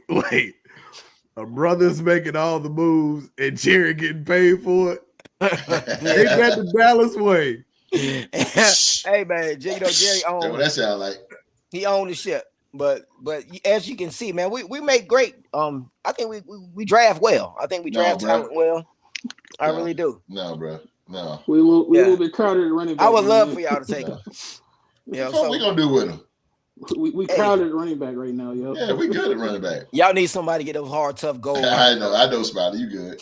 A brother's making all the moves and Jerry getting paid for it. Ain't that the Dallas way? Hey man, Jerry owned. That sound like he owned the ship. But as you can see, man, we make great. I think we draft well. I think we draft talent well. I really do. No, bro. No. We will be crowded at running back. I would love for y'all to take him. What we gonna do with him? We crowded at running back right now, yo. Yeah, we good at running back. Y'all need somebody to get those hard, tough goals. I know, Smiley. You good?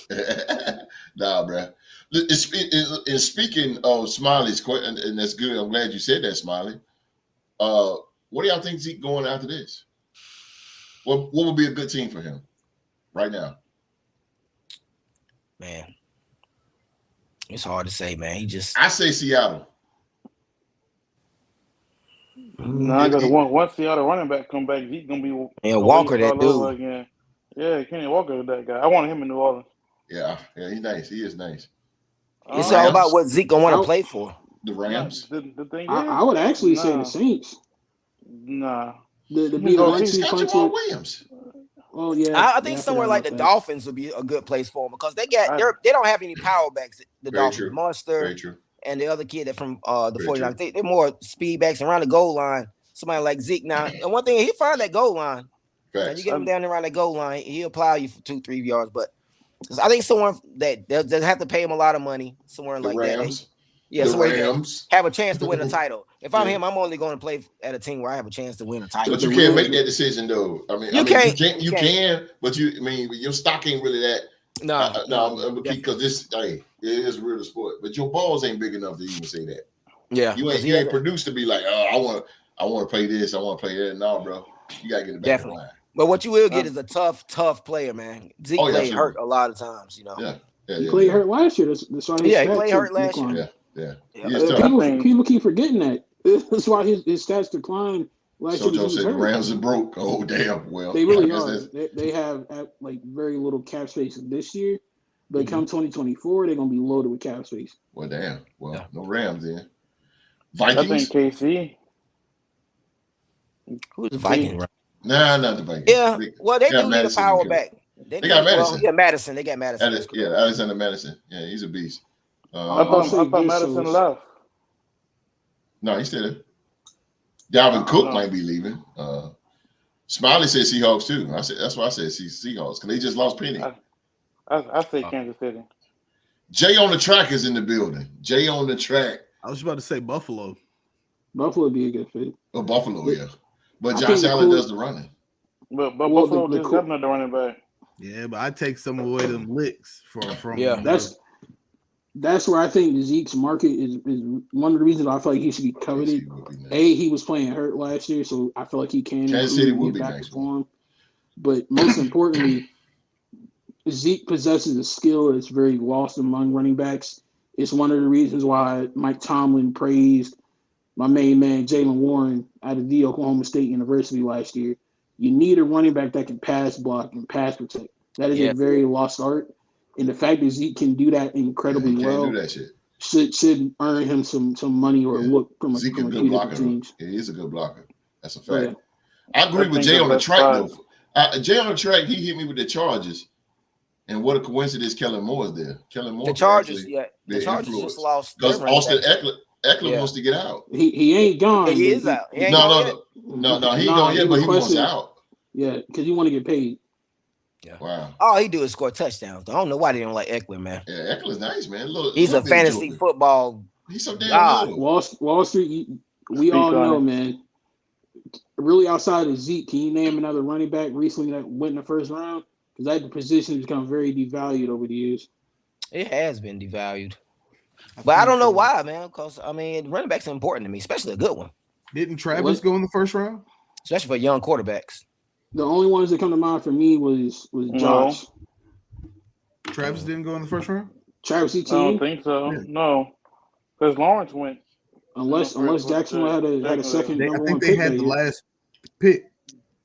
Nah, bro. And speaking of Smiley's question, and that's good. I'm glad you said that, Smiley. What do y'all think Zeke going after this? What would be a good team for him right now? Man, it's hard to say, man. I say Seattle. No, I got once Seattle running back come back, Zeke gonna be Walker that dude. Again. Yeah, Kenny Walker that guy. I wanted him in New Orleans. Yeah, he's nice. He is nice. It's all about what Zeke gonna want to play for. The Rams. The thing is, I would actually say the Saints. Nah. The be the 1-2 got punch. Jamal Williams. Oh yeah. I think somewhere like the Dolphins would be a good place for him because they don't have any power backs. The Dolphins, Monster, and the other kid that from the 49ers. They're more speed backs around the goal line. Somebody like Zeke now. And one thing, he find that goal line. And you get him down around that goal line, he'll plow you for 2-3 yards. But I think someone that they'll have to pay him a lot of money. Somewhere like Rams. that. Yeah, the so Rams have a chance to win a title. If I'm him, I'm only going to play at a team where I have a chance to win a title. But you can't make that decision, though. You can, but your stock ain't really that. No, because it is a real sport. But your balls ain't big enough to even say that. Yeah, you ain't produced to be like, oh, I want to play this, I want to play that. No, bro, you gotta get it back in line. But what you will get is a tough player, man. Zeke played hurt a lot of times, He played hurt last year. That's why he played hurt last year. Yeah. People keep forgetting that. That's why his stats declined last year. Sojo said the Rams are broke. Oh damn! Well, they really are. They have like very little cap space this year, but come 2024, they're gonna be loaded with cap space. Well, damn. Well, no Rams then. Vikings. I think KC. Who's the Vikings? Nah, not the Vikings. Yeah. Well, they do need a power back. They got Madison. Well, yeah, Madison. They got Madison. Alexander Madison. Yeah, he's a beast. I thought Madison left. No, he's still there. Dalvin Cook might be leaving. Smiley said Seahawks too. That's why I said Seahawks because they just lost Penny. I say Kansas City. Jay on the track is in the building. Jay on the track. I was about to say Buffalo. Buffalo would be a good fit. Oh, Buffalo, yeah. But Josh Allen does the running. But Buffalo just got another running back. Yeah, but I take some away them licks from. Yeah, that's where I think Zeke's market is one of the reasons I feel like he should be coveted. Nice. He was playing hurt last year, so I feel like he can Kansas City would be nice for him. But most importantly, Zeke possesses a skill that's very lost among running backs. It's one of the reasons why Mike Tomlin praised my main man, Jaylen Warren, out of the Oklahoma State University last year. You need a running back that can pass block and pass protect. That is a very lost art. And the fact that Zeke can do that incredibly well should earn him some money or look from a good blocker. Yeah, he's a good blocker. That's a fact. Yeah. I agree with Jay on the track, though. Jay on the track, he hit me with the Chargers. And what a coincidence Kellen Moore is there. Kellen Moore. The Chargers just lost. Because Austin Eckler wants to get out. He ain't gone. Yeah, he is out. No, he ain't gone yet, but he wants out. Yeah, because you want to get paid. Yeah. Wow. All he do is score touchdowns. I don't know why they don't like Eckler, man. Yeah, Eckler's nice, man. He's a fantasy football. He's so damn good. Wall Street, we all know, man. Really, outside of Zeke, can you name another running back recently that went in the first round? Because that position has become very devalued over the years. It has been devalued. But I don't know why, man. Because, I mean, running back's important to me, especially a good one. Didn't Travis go in the first round? Especially for young quarterbacks. The only ones that come to mind for me was Josh. Travis didn't go in the first round? Travis Etienne? I don't think so. Yeah. No. Because Lawrence went. Unless Jacksonville had a second I think they had the last pick.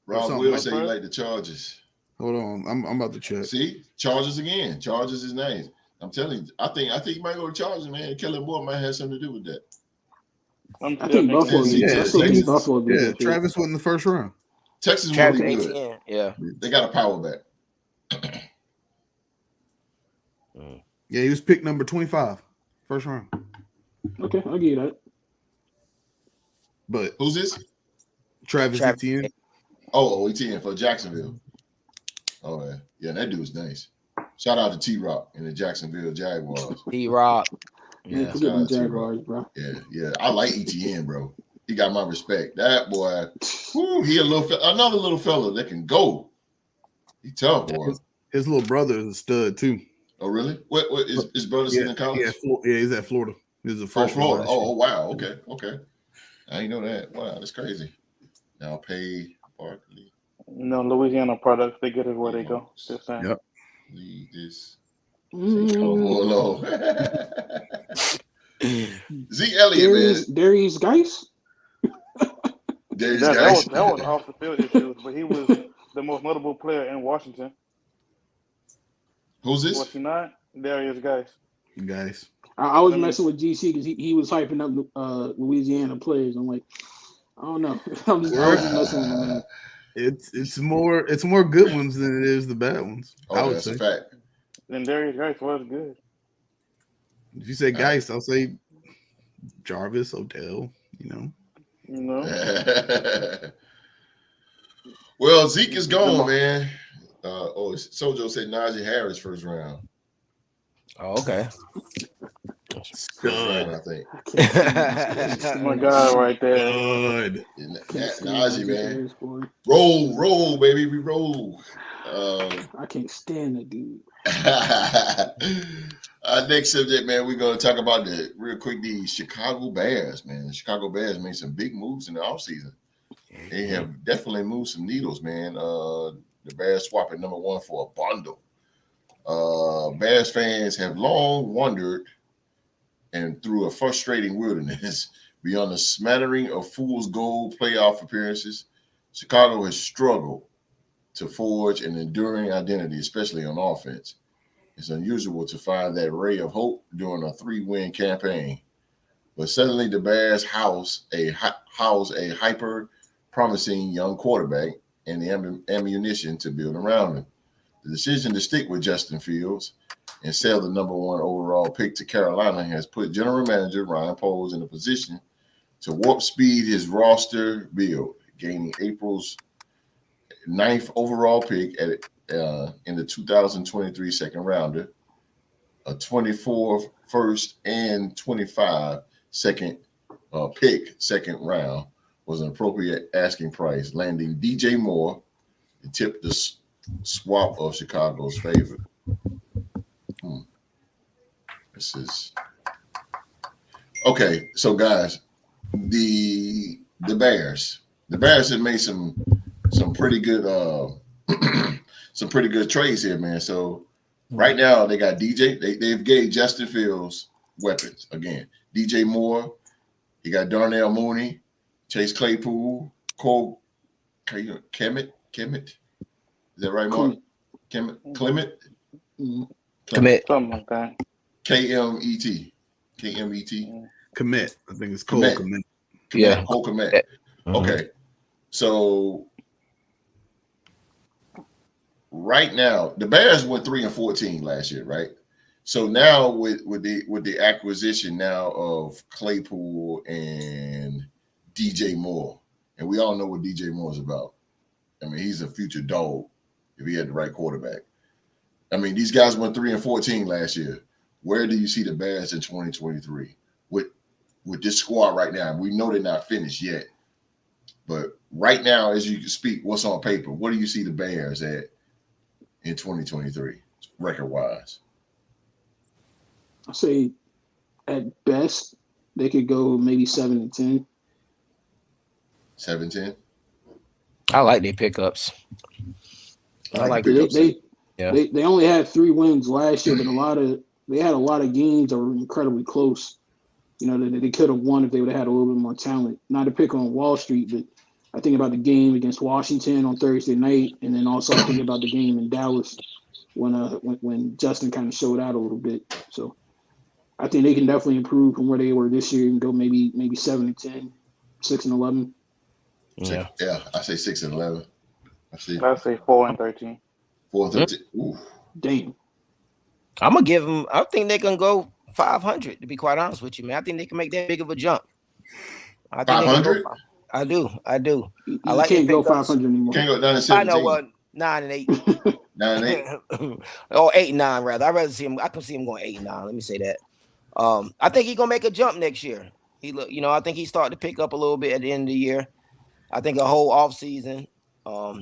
Rob Will say you like the Chargers. Hold on, I'm about to check. See, Chargers again. Chargers is nice. I'm telling you, I think you might go to Chargers, man. Kellen Moore might have something to do with that. I think Buffalo. Yeah, Travis went in the first round. Texas will be good. Yeah, they got a power back. Yeah, he was picked number 25, first round. Okay, I'll give you that. But who's this? Travis Etienne. Oh, Etienne for Jacksonville. Oh yeah, that dude's nice. Shout out to T-Rock and the Jacksonville Jaguars. T-Rock. Yeah, forget the Jaguars, bro. Yeah. I like Etienne, bro. He got my respect. That boy, he another little fella that can go. He tough, boy. His little brother is a stud too. Oh, really? What is his brother in college? Yeah, he's at Florida. He's a freshman. Florida. Oh, wow. Okay. I didn't know that. Wow, that's crazy. Now pay Barkley. Louisiana products, they get it where they go. Just saying. Yep. Lead this. Oh, Zeke Elliott, man. Darius Geis? That was off the field issues, but he was the most notable player in Washington. Who's this? Was he not? Darius Geis. I was messing with GC because he was hyping up Louisiana players. I'm like, I don't know. I was just messing with him. It's more good ones than it is the bad ones. Oh, I would say. A fact. Then Darius Geis was good. If you say Geis, I'll say Jarvis, Odell. You know. Well, Zeke is gone, man. Sojo said Najee Harris first round. Oh, okay. I think. Oh my God, right there. Good. Najee, man. Roll, baby. We roll. I can't stand that dude. Next subject, man, we're going to talk about the Chicago Bears, man. The Chicago Bears made some big moves in the offseason. They have definitely moved some needles, man. The Bears swapping number 1 for a bundle. Bears fans have long wondered and through a frustrating wilderness Beyond a smattering of fool's gold playoff appearances, Chicago has struggled to forge an enduring identity, especially on offense. It's unusual to find that ray of hope during a 3-win campaign. But suddenly the Bears house a hyper-promising young quarterback and the ammunition to build around him. The decision to stick with Justin Fields and sell the number 1 overall pick to Carolina has put general manager Ryan Poles in a position to warp speed his roster build, gaining April's 9th overall pick in the 2023 second rounder, a 24th first and 25 second pick second round was an appropriate asking price, landing DJ Moore to tip the swap of Chicago's favor. This is okay. So guys, the Bears have made some pretty good some pretty good trades here, man. So right now they got DJ. They've gave Justin Fields weapons again. DJ Moore, he got Darnell Mooney, Chase Claypool, Cole Kemet. Is that right, Mark? Clement? Commit. Something like that. KMET. Commit. I think it's Cole Commit. Yeah. Cole Commit. Okay. So right now, the Bears went 3-14 last year, right? So now with the acquisition now of Claypool and DJ Moore, and we all know what DJ Moore is about. I mean, he's a future dog if he had the right quarterback. I mean, these guys went 3-14 last year. Where do you see the Bears in 2023 with this squad right now? We know they're not finished yet, but right now, as you speak, what's on paper? What do you see the Bears at in 2023 record-wise? I say at best they could go maybe 7-10. 7-10. I like their pickups. I like they only had 3 wins last year, but they had a lot of games that were incredibly close. You know, they could have won if they would have had a little bit more talent. Not to pick on Wall Street, but I think about the game against Washington on Thursday night, and then also I think about the game in Dallas when Justin kind of showed out a little bit. So I think they can definitely improve from where they were this year and go maybe 7-10, 6-11. Yeah, I say 6-11. I say 4-13. 4-13. Ooh. Damn. I'm gonna give them. I think they're gonna go 500. To be quite honest with you, man, I think they can make that big of a jump. 500. I do. You I like can't go pickups. 500 anymore. Can't go down to 17. I know what 9-8. 9-8. Or 8-9 rather. I'd rather see him. I can see him going 8-9. Let me say that. I think he's gonna make a jump next year. I think he started to pick up a little bit at the end of the year. I think a whole off season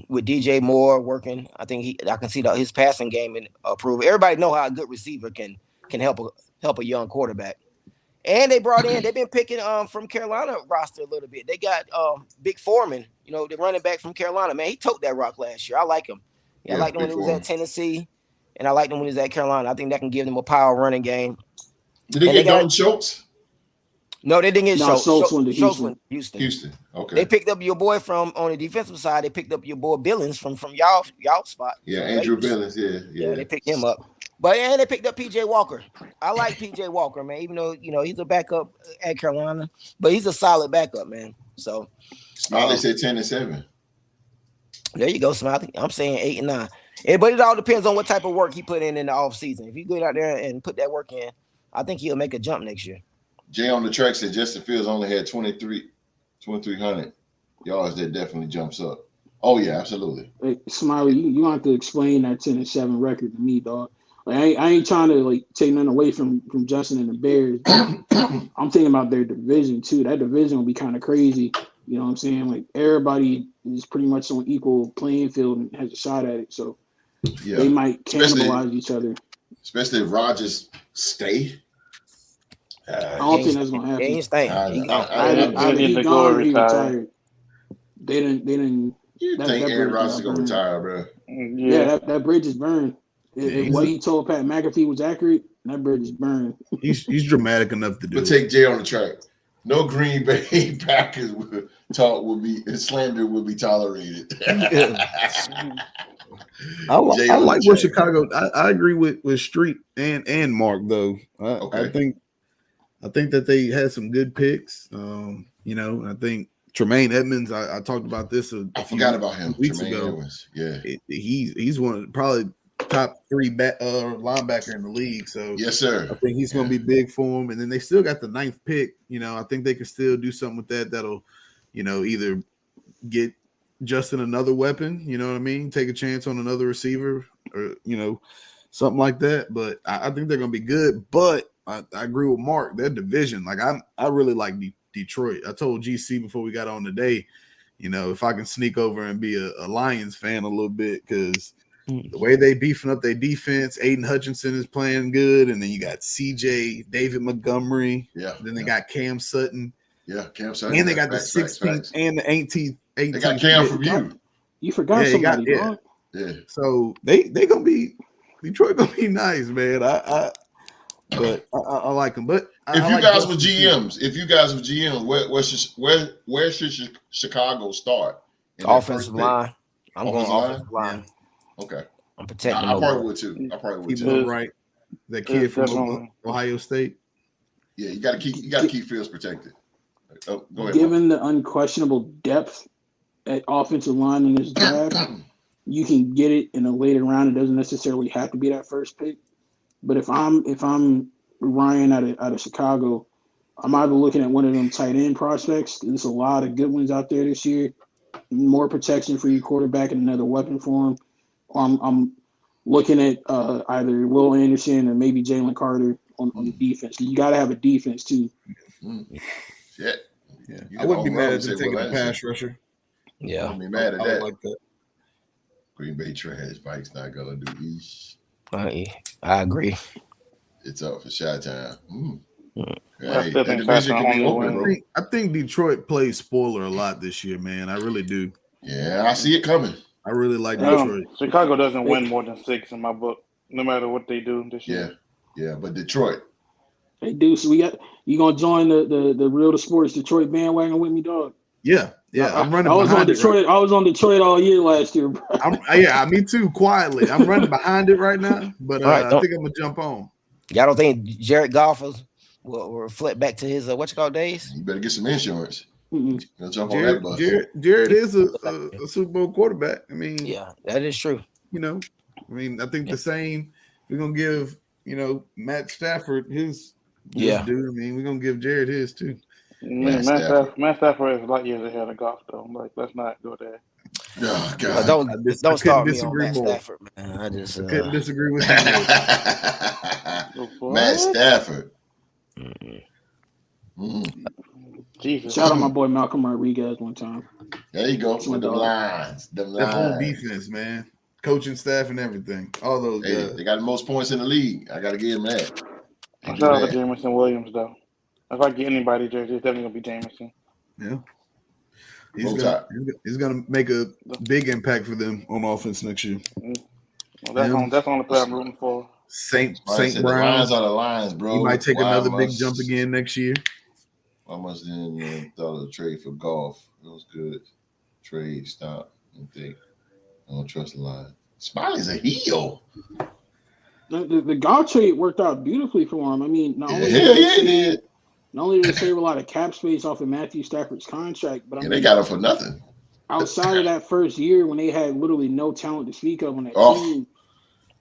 with DJ Moore working. I think I can see his passing game improve. Everybody know how a good receiver can help a young quarterback. And they've been picking from Carolina roster a little bit. They got Big Foreman, the running back from Carolina. Man, he took that rock last year. I like him. I liked him when he was at Tennessee, and I liked him when he was at Carolina. I think that can give them a power running game. Did they get Dalton Schultz? No, they didn't get Schultz. Schultz went to Houston. Houston. Okay. They picked up your boy on the defensive side. They picked up your boy Billings from y'all spot. Yeah, Andrew Billings. Yeah. They picked him up. But and they picked up PJ Walker. I like PJ Walker, man. Even though he's a backup at Carolina, but he's a solid backup, man. So Smiley said 10-7. There you go, Smiley. I'm saying 8-9. But it all depends on what type of work he put in the offseason. If you go out there and put that work in, I think he'll make a jump next year. Jay on the track said Justin Fields only had 2,300 yards. That definitely jumps up. Oh yeah, absolutely. Hey, Smiley, you have to explain that 10-7 record to me, dog. Like, I ain't trying to take nothing away from Justin and the Bears. I'm thinking about their division too. That division will be kind of crazy. You know what I'm saying? Like everybody is pretty much on equal playing field and has a shot at it. So they might cannibalize each other. Especially if Rodgers stay. I don't think that's gonna happen. He ain't staying. He retired. They didn't. You think Aaron Rodgers is gonna retire, bro? Yeah, that bridge is burned. If what he told Pat McAfee was accurate, that bridge is burned. He's dramatic enough to do. We'll take Jay on the track. No Green Bay Packers slander will be tolerated. I like what Chicago. I agree with Street and Mark though. I think that they had some good picks. I think Tremaine Edmonds. I talked about this. I forgot about him. Weeks Tremaine ago. Edmonds. Yeah, he's one of probably top 3 linebacker in the league. So yes, sir. I think he's going to be big for him. And then they still got the 9th pick. I think they can still do something with that. That'll, either get Justin another weapon. You know what I mean? Take a chance on another receiver, or something like that. But I think they're going to be good. But I agree with Mark. Their division, like I really like Detroit. I told GC before we got on today, if I can sneak over and be a Lions fan a little bit, because the way they beefing up their defense, Aiden Hutchinson is playing good, and then you got CJ, David Montgomery. Yeah. Then they got Cam Sutton. Yeah, Cam Sutton. And they got the 16th and the 18th. They got Cam from you. You forgot somebody, yeah. So they gonna be Detroit gonna be nice, man. But I like them. But if you guys were GMs, where should Chicago start? Offensive line. I'm going offensive line. Okay. I'm protecting. I probably would too. Keep him right. That kid from Ohio State. Yeah, you gotta keep Fields protected. Oh, go ahead. Given the unquestionable depth at offensive line in this draft, you can get it in a later round. It doesn't necessarily have to be that first pick. But if I'm Ryan out of Chicago, I'm either looking at one of them tight end prospects. There's a lot of good ones out there this year. More protection for your quarterback and another weapon for him. I'm looking at either Will Anderson or maybe Jalen Carter on the defense. You got to have a defense too. Yeah. I wouldn't be mad at them taking a pass rusher. Yeah. I wouldn't be mad at I that. like that. Green Bay trash. Vikes not gonna do these. I agree. It's up for shot time. Hey, that division can be open, bro. I think Detroit plays spoiler a lot this year, man. I really do. Yeah, I see it coming. I really like Detroit. Chicago doesn't win more than 6 in my book, no matter what they do this year. Yeah, but Detroit. They do. So you gonna join the Real to Sports Detroit bandwagon with me, dog? Yeah. I'm running. I was on Detroit. I was on Detroit all year last year, bro. Me too. Quietly, I'm running behind it right now, but I think I'm gonna jump on. Y'all don't think Jared Goff will reflect back to his days? You better get some insurance. Jump Jared, on that bus. Jared is a Super Bowl quarterback. I mean, yeah, that is true. I think the same. We're gonna give Matt Stafford his due. I mean, we're gonna give Jared his too. Matt Stafford is light years ahead of Goff, though. Like, let's not go there. Oh, God. Don't start me on Matt Stafford, man. I couldn't disagree with you. Matt Stafford. Jesus. Shout out my boy Malcolm Rodriguez one time. There you go. With the lines. That whole defense, man. Coaching staff and everything. All those guys. They got the most points in the league. I got to give them that. Shout out to Jameson Williams, though. If I get anybody jersey, it's definitely gonna be Jameson. Yeah, he's gonna make a big impact for them on offense next year. Well, that's the only player I'm rooting for. Saint The Brown. lines are the lines, bro. He might take another big jump again next year. I must didn't thought of the trade for golf. It was good. Trade, stop, and think. I don't trust the line. Smiley's a heel. The golf trade worked out beautifully for him. I mean, not only did they save a lot of cap space off of Matthew Stafford's contract, but they got him for nothing. Outside of that first year when they had literally no talent to speak of on that team,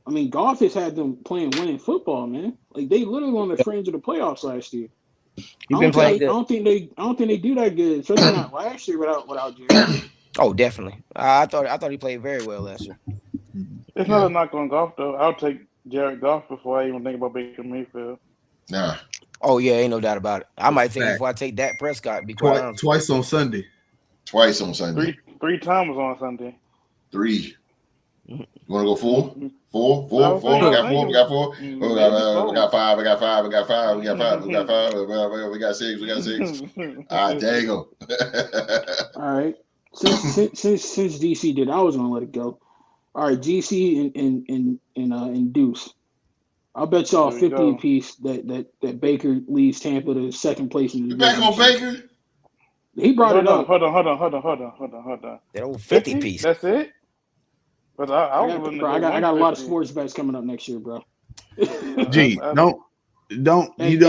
I mean, golf has had them playing winning football, man. Like they literally on the fringe of the playoffs last year. I don't think they do that good, especially not last year without Jared. Oh, definitely. I thought he played very well last year. It's not a knock on Goff, though. I'll take Jared Goff before I even think about Baker Mayfield. Nah. Oh yeah, ain't no doubt about it. I might think before I take Dak Prescott. Twice on Sunday. Twice on Sunday. Three times on Sunday. 3. You want to go 4? 4. We got 4. We got 5. We got 5. We got 5. We got 5. We got 5. We got 6. We got 6. There you go. All right. Since DC did, I was gonna let it go. All right, GC and Deuce. I'll bet y'all 50 apiece that Baker leads Tampa to second place in the division. Back on Baker? He brought it up. Hold on. That old 50 piece. That's it? But I got a lot of sports bets coming up next year, bro. Gee, you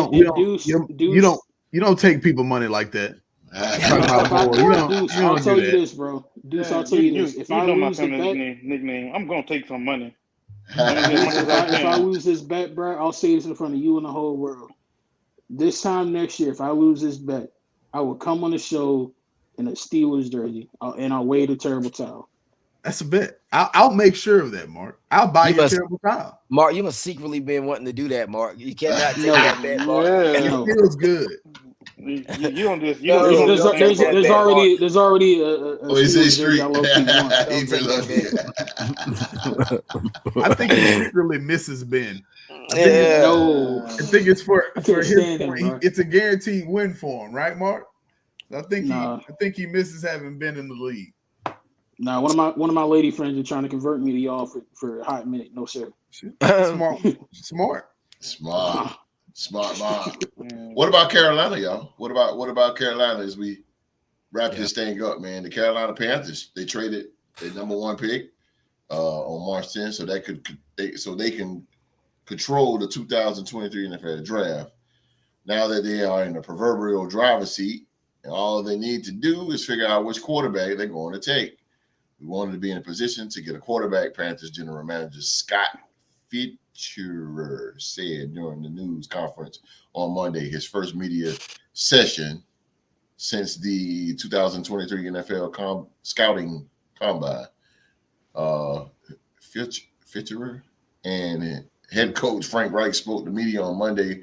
don't take people money like that. I'll tell you this, bro. Deuce, I'll tell you this. If I lose the bet, nickname, I'm gonna take some money. If I lose this bet, bro, I'll say this in front of you and the whole world. This time next year, if I lose this bet, I will come on the show in a Steelers jersey and I'll wave a terrible towel. That's a bet. I'll make sure of that, Mark. I'll buy you a terrible towel. Mark, you must secretly been wanting to do that, Mark. You cannot take that bet, Mark. It feels good. You don't just. There's already a street. I think he secretly misses Ben. I think it's for his point. It's a guaranteed win for him, right, Mark? I think he misses having been in the league. Nah, one of my lady friends are trying to convert me to y'all for a hot minute. No sir. Smart mom. What about Carolina, y'all? What about Carolina as we wrap this thing up, man? The Carolina Panthers, they traded their number 1 pick on March 10th, so they can control the 2023 NFL draft. Now that they are in the proverbial driver's seat, and all they need to do is figure out which quarterback they're going to take. We wanted to be in a position to get a quarterback. Panthers general manager Scott Fitcherer said during the news conference on Monday, his first media session since the 2023 NFL scouting combine. Fitcherer and head coach Frank Reich spoke to media on Monday,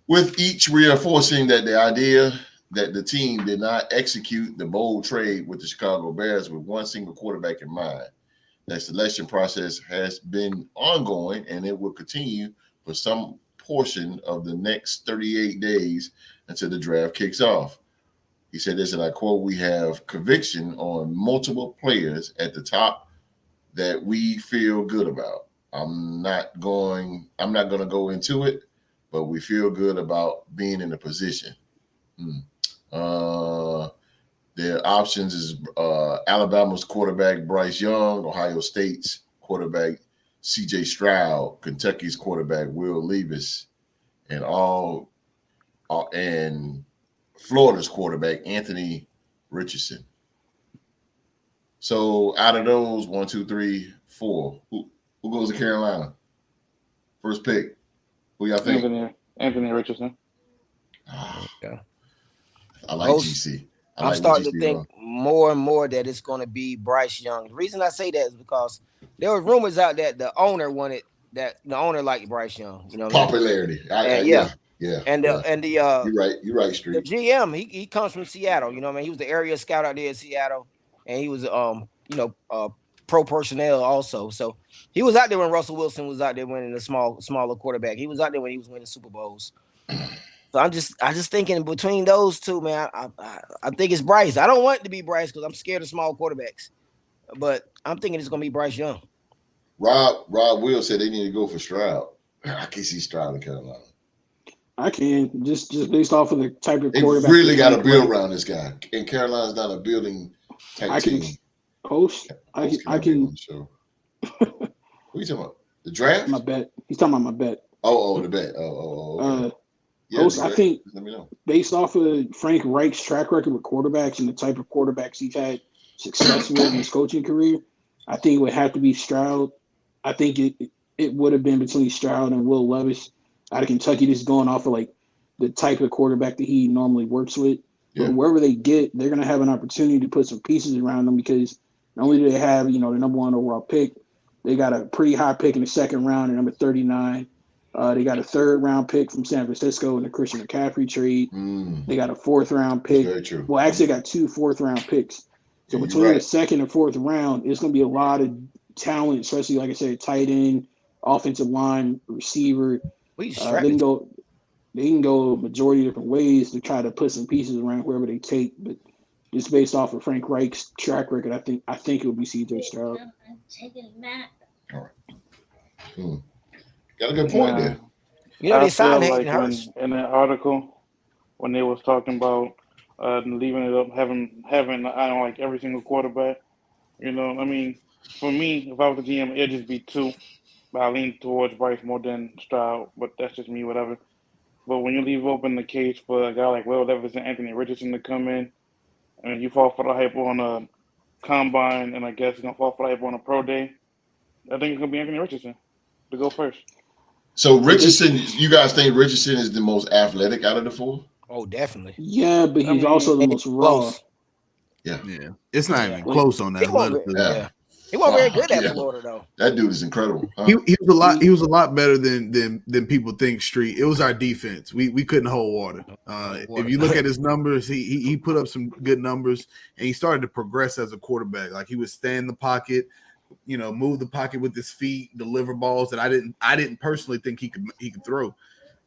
with each reinforcing that the idea that the team did not execute the bold trade with the Chicago Bears with one single quarterback in mind. That selection process has been ongoing, and it will continue for some portion of the next 38 days until the draft kicks off. He said this, and I quote, "We have conviction on multiple players at the top that we feel good about. I'm not going to go into it, but we feel good about being in a position." Their options is Alabama's quarterback Bryce Young, Ohio State's quarterback C.J. Stroud, Kentucky's quarterback Will Levis, and Florida's quarterback Anthony Richardson. So out of those 1, 2, 3, 4, who goes to Carolina? First pick. Who y'all think? Anthony Richardson. Yeah. I like GC. I'm starting to think more and more that it's going to be Bryce Young. The reason I say that is because there were rumors out that the owner liked Bryce Young. You know, popularity. Yeah. And you're right, Street. The GM, he comes from Seattle. You know, he was the area scout out there in Seattle, and he was pro personnel also. So he was out there when Russell Wilson was out there winning the smaller quarterback. He was out there when he was winning Super Bowls. So I just thinking between those two, man, I think it's Bryce. I don't want it to be Bryce because I'm scared of small quarterbacks, but I'm thinking it's gonna be Bryce Young. Rob Will said they need to go for Stroud. I can see Stroud in Carolina. I can just based off of the type of quarterback. They really got to build around this guy, and Carolina's not a building type team. I can. What are you talking about? The draft? My bet. He's talking about my bet. Oh, the bet. Okay. I think based off of Frank Reich's track record with quarterbacks and the type of quarterbacks he's had success with in his coaching career, I think it would have to be Stroud. I think it would have been between Stroud and Will Levis out of Kentucky, just going off of like the type of quarterback that he normally works with. Yeah. But wherever they get, they're going to have an opportunity to put some pieces around them because not only do they have, the number 1 overall pick, they got a pretty high pick in the second round at number 39. They got a 3rd round pick from San Francisco in the Christian McCaffrey trade. They got a 4th round pick. Very true. Well, actually, they got 2 4th round picks. So between the 2nd and 4th round, it's going to be a lot of talent, especially, like I said, tight end, offensive line, receiver. They can go a majority of different ways to try to put some pieces around wherever they take. But just based off of Frank Reich's track record, I think it would be C.J. Stroud. All right. Got a good point there. You know, they signed like Hayden Hurst. in that article when they was talking about leaving it up, having I don't like every single quarterback. You know, I mean, for me, if I was a GM, it'd just be two. But I lean towards Bryce more than Stroud, but that's just me, whatever. But when you leave open the case for a guy like Will Levis and Anthony Richardson to come in, and you fall for the hype on a combine, and I guess you're going to fall for the hype on a pro day, I think it's going to be Anthony Richardson to go first. So Richardson, you guys think Richardson is the most athletic out of the four? Oh, definitely. Yeah, but he's also the most raw. Yeah. It's not even close on that. He wasn't very good at Florida though. That dude is incredible. Huh? He was a lot better than people think. Street. It was our defense. We couldn't hold water. If you look at his numbers, he put up some good numbers, and he started to progress as a quarterback. Like he would stand in the pocket, move the pocket with his feet, deliver balls that I didn't personally think he could throw.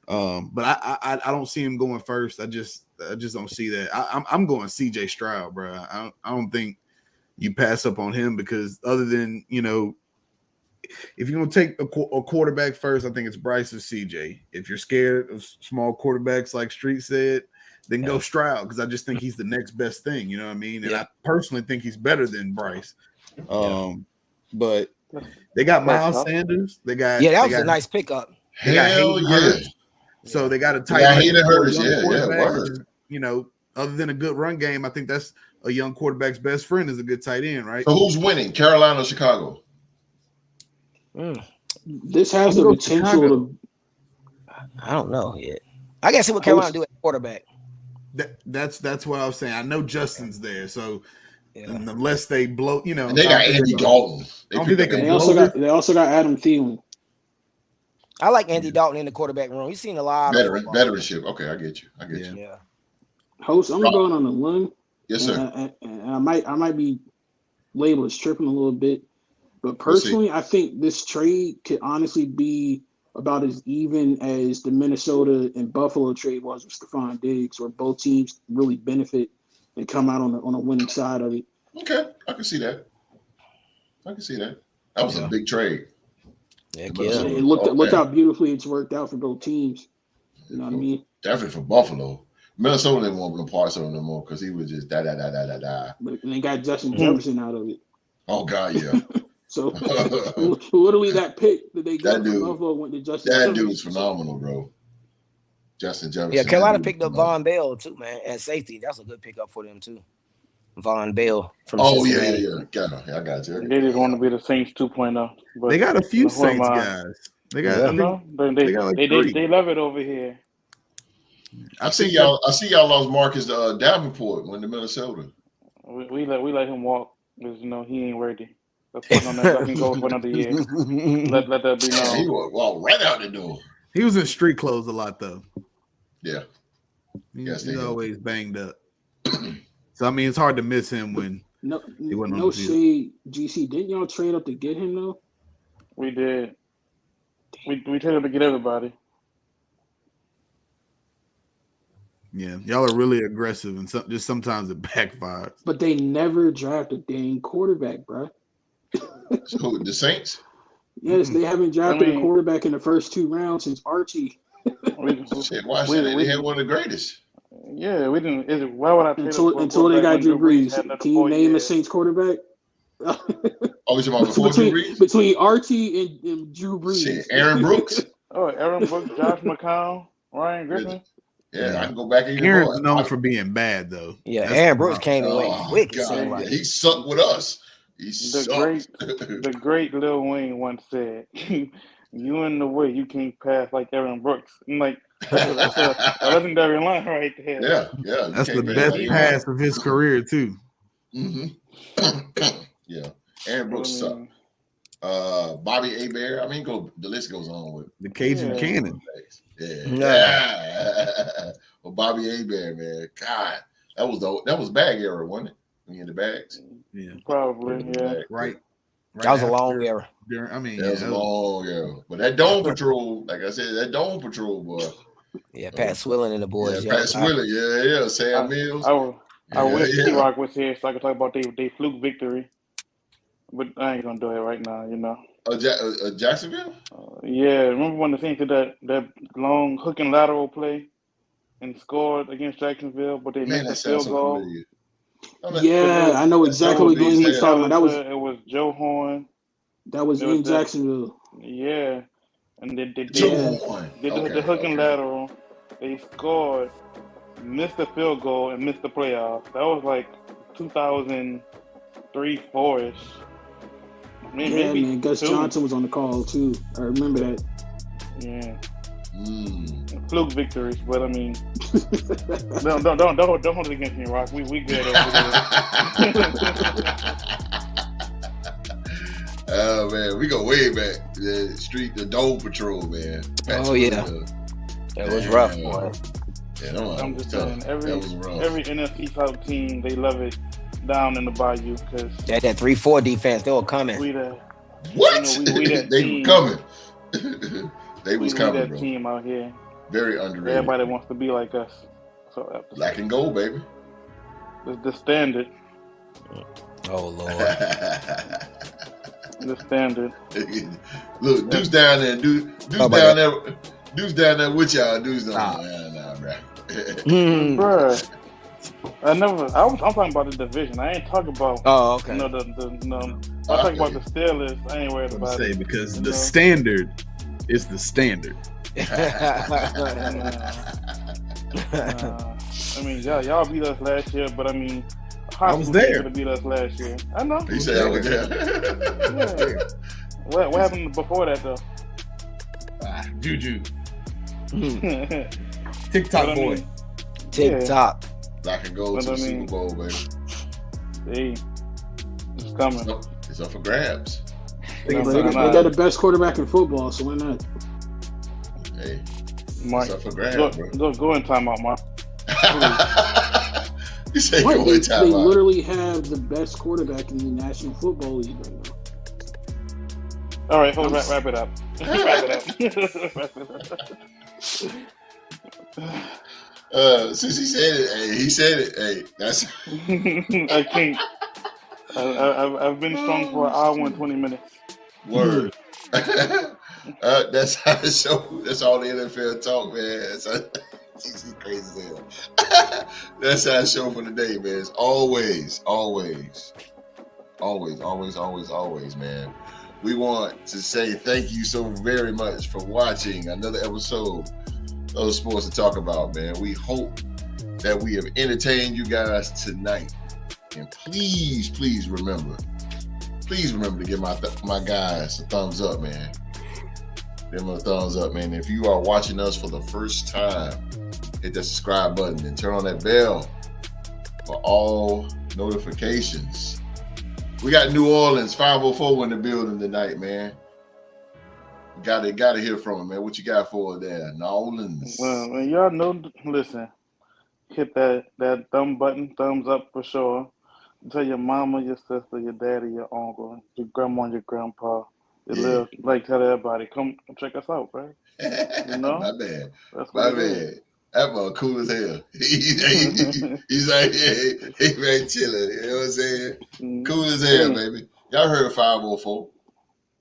But I don't see him going first. I just don't see that. I'm going CJ Stroud, bro. I don't think you pass up on him because other than, if you're going to take a quarterback first, I think it's Bryce or CJ. If you're scared of small quarterbacks like Street said, then go Stroud because I just think he's the next best thing. You know what I mean? And I personally think he's better than Bryce. But they got Miles Sanders. That was a nice pickup. Hell yeah. So they got a tight quarterback. Other than a good run game, I think that's a young quarterback's best friend is a good tight end, right? So who's winning, Carolina or Chicago? This has the potential to. I don't know yet. I gotta see what Carolina do at quarterback. That's what I was saying. I know Justin's there, so unless they blow, and they got Andy Dalton. They also got Adam Thielen. I like Andy Dalton in the quarterback room. He's seen a lot of veteranship. Okay, I get you. Yeah. Host, I'm going on a limb. Yes, sir. And I might be labeled as tripping a little bit, but personally, I think this trade could honestly be about as even as the Minnesota and Buffalo trade was with Stephon Diggs, where both teams really benefit and come out on a winning side of it. Okay, I can see that. That was a big trade. And look how beautifully it's worked out for both teams. You know what I mean? Definitely for Buffalo. Minnesota didn't want no parts of him no more because he was just da. But they got Justin Jefferson out of it. Oh God, yeah. So literally that pick that they got from Buffalo went to Justin Jefferson. That dude is phenomenal, bro. Justin Jefferson. Yeah, Carolina picked up Von Bell too, man, at safety. That's a good pickup for them too. Von Bell from Cincinnati. Yeah. I got you. They just want to be the Saints 2.0. But they got a few Saints guys. They got. They love it over here. I see y'all lost Marcus Davenport when to Minnesota. We let him walk because he ain't worthy. Let's put on that. Let him go for another year. Let that be known. He walked right out the door. He was in street clothes a lot though. Yeah. He's always banged up. So I mean, it's hard to miss him when he wasn't on the field. Shade, GC. Didn't y'all trade up to get him though? We did. We traded to get everybody. Yeah, y'all are really aggressive, and just sometimes it backfires. But they never drafted a dang quarterback, bro. So the Saints? Yes, they haven't drafted a quarterback in the first 2 rounds since Archie. Shit, why should they had one of the greatest? Yeah, we didn't. Why would I trade until they got Drew Brees? Can you name a Saints quarterback? Oh, you talking about before Drew Brees? Between Archie and Drew Brees. Shit, Aaron Brooks. Aaron Brooks, Josh McCown, Ryan Griffin. Yeah, I can go back and Aaron's known for being bad, though. Yeah, Aaron Brooks came away quick. He sucked with us. The great Lil Wayne once said, "You in the way, you can't pass like Aaron Brooks." I'm like, that's a legendary line right there. Yeah. That's the best pass of his career too. Mm-hmm. Yeah, Aaron Brooks sucked. Bobby Hebert. I mean, the list goes on with the Cajun Cannon. Yeah. Well, Bobby Hebert, man. God, that was bag era, wasn't it? When you in the bags. Yeah, probably. Yeah, right. That was a long era. I mean, that was a long era. But that Dome Patrol, like I said, Dome Patrol, boy. Yeah, Pat Swilling and the boys. Pat Swilling, yeah. Sam Mills. I wish T-Rock was here so I could talk about they fluke victory. But I ain't gonna do it right now, Jacksonville? Yeah, remember when the Saints did that long hook and lateral play and scored against Jacksonville, but they missed the field goal? Yeah, I know exactly what game he's talking about. It was Joe Horn. That was in Jacksonville. Yeah, and they did the hook and lateral. They scored, missed the field goal, and missed the playoffs. That was like 2003, 4-ish. Maybe man. Gus Johnson was on the call too. I remember that. Yeah. Fluke victories, but I mean, don't hold it against me, Rock. We good over there. Oh man, we go way back. The Dole Patrol, man. Oh yeah, that was rough, boy. Yeah, I'm just saying, every NFC South team, they love it down in the Bayou because that 3-4 defense, they were coming. What? They were coming. They was coming, bro. Team out here, very underrated. Everybody wants to be like us. So black and gold, baby. The standard. Oh Lord. The standard. Look, Deuce down there. Deuce down there with y'all. Deuce down there. Nah, bro. Bruh. I'm talking about the division. I ain't talking about. Oh, okay. I'm talking about the Steelers. I ain't worried about it. Because the standard is the standard. I mean, y'all beat us last year, but I mean, I was there. To beat us last year. I know. You said I was there. Yeah. What happened before that though? Juju. TikTok boy. TikTok. Black and gold to the Super Bowl, baby. Hey, it's coming. It's up for grabs. They got the best quarterback in football, so why not? Hey, Mark, it's up for grabs, bro. Go in timeout, Mark. You say what? Go in timeout. They literally have the best quarterback in the National Football League right now. All right, wrap it up. Since he said it. Hey, that's. I can't. I've been strong for an hour and 20 minutes. Word. That's how the show. That's all the NFL talk, man. He's crazy as hell. That's our show for the day, man. It's always, man. We want to say thank you so very much for watching another episode of Sports to Talk About, man. We hope that we have entertained you guys tonight. And please remember to give my guys a thumbs up, man. Give them a thumbs up, man. If you are watching us for the first time, hit that subscribe button and turn on that bell for all notifications. We got New Orleans 504 in the building tonight, man. Gotta hear from him, man. What you got for there, New Orleans? Well, y'all know. Listen, hit that thumbs up for sure. Tell your mama, your sister, your daddy, your uncle, your grandma, your grandpa. Tell everybody, come check us out, right? You know? My bad. My bad. That boy cool as hell. He's like, he very chilling. You know what I'm saying? Cool as hell, baby. Y'all heard of 504.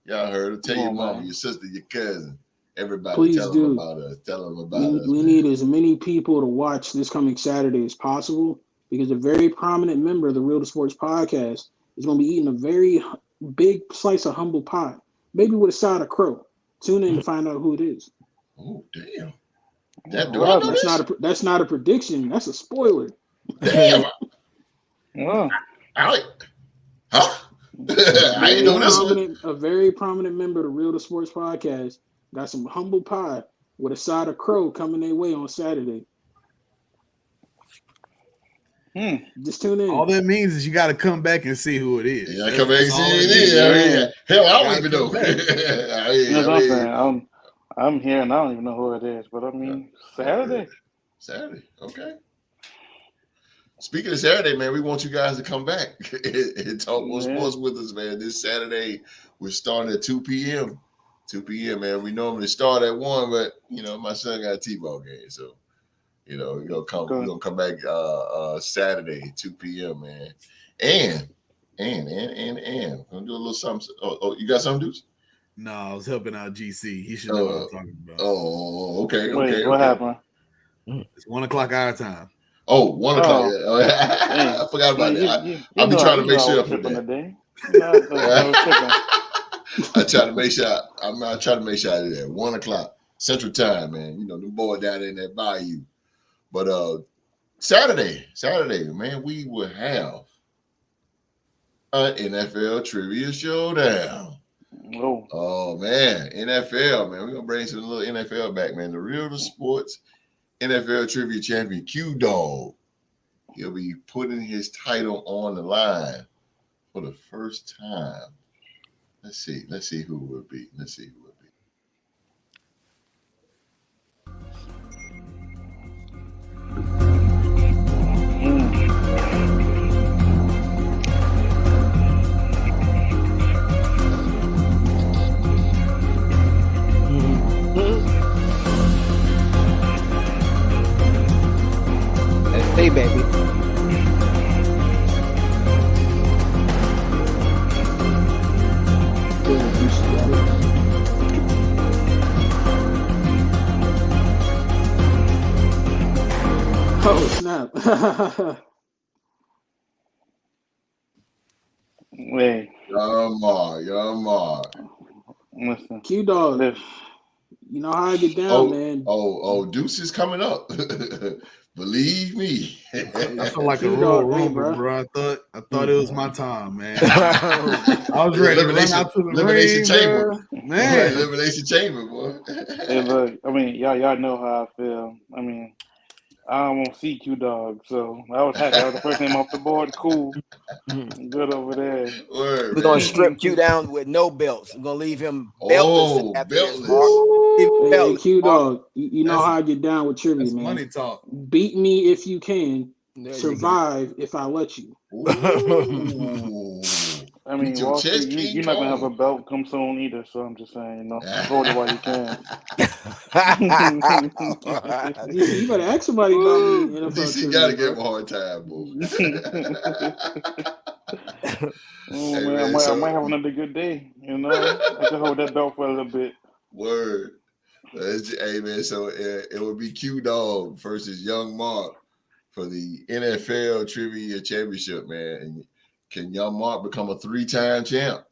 Y'all heard it. Tell your mama, your sister, your cousin. Everybody. Please tell them about us. Tell them about us. We need as many people to watch this coming Saturday as possible, because a very prominent member of the Real to Sports podcast is going to be eating a very big slice of humble pie, maybe with a side of crow. Tune in to find out who it is. Oh, damn. That's not a prediction. That's a spoiler. Damn. Oh. Huh? I ain't know this one. A very prominent member of the Real to Sports podcast got some humble pie with a side of crow coming their way on Saturday. Just tune in. All that means is you got to come back and see who it is. Yeah, come back and see who it is. Hell, I don't even know. I'm here and I don't even know who it is, but I mean, Saturday, okay. Speaking of Saturday, man, we want you guys to come back and talk more sports with us, man. This Saturday, we're starting at 2 p.m. 2 p.m., man. We normally start at 1, but, my son got a T-ball game, so, we're going to come back Saturday, 2 p.m., man. And, we're going to do a little something. Oh, you got something, Deuce? No, I was helping out GC. He should know what I'm talking about. Oh, okay. Wait, what happened? It's 1 o'clock our time. Oh, 1 o'clock. I forgot about that. I'll be trying to make sure I put that. I try to make sure I try to make sure I do that. 1 o'clock Central Time, man. You know, the boy down in that bayou. But Saturday, man, we will have an NFL trivia showdown. Oh man, NFL, man. We're gonna bring some little NFL back, man. The Real to Sports NFL trivia champion Q Dog. He'll be putting his title on the line for the first time. Let's see who it will be. Hey, baby. Oh snap! Wait. Young Mark. Listen. Q Dog. You know how I get down, man. Deuce is coming up. Believe me. I feel like a Royal Rumble, bro. I thought it was my time, man. I was ready to run out to the Elimination Chamber. Man. Elimination Chamber, boy. Hey, look, I mean, y'all know how I feel. I mean, I don't want to see Q Dog, so I was happy. I was the first name off the board. Cool. Good over there. Word, We're going to strip Q down with no belts. We're going to leave him beltless. Hey, Q Dog, you know how I get down with trivia, man. Money talk. Beat me if you can. There Survive if I let you. I mean, you're not going to have a belt come soon either, so I'm just saying, go to while you can. You better ask somebody about me. DC got to give him a hard time, boy. Hey, man, I might have another good day, I can hold that belt for a little bit. Word. Hey, man, so it would be Q Dog versus Young Mark for the NFL Trivia Championship, man. And can Young Mark become a 3-time champ?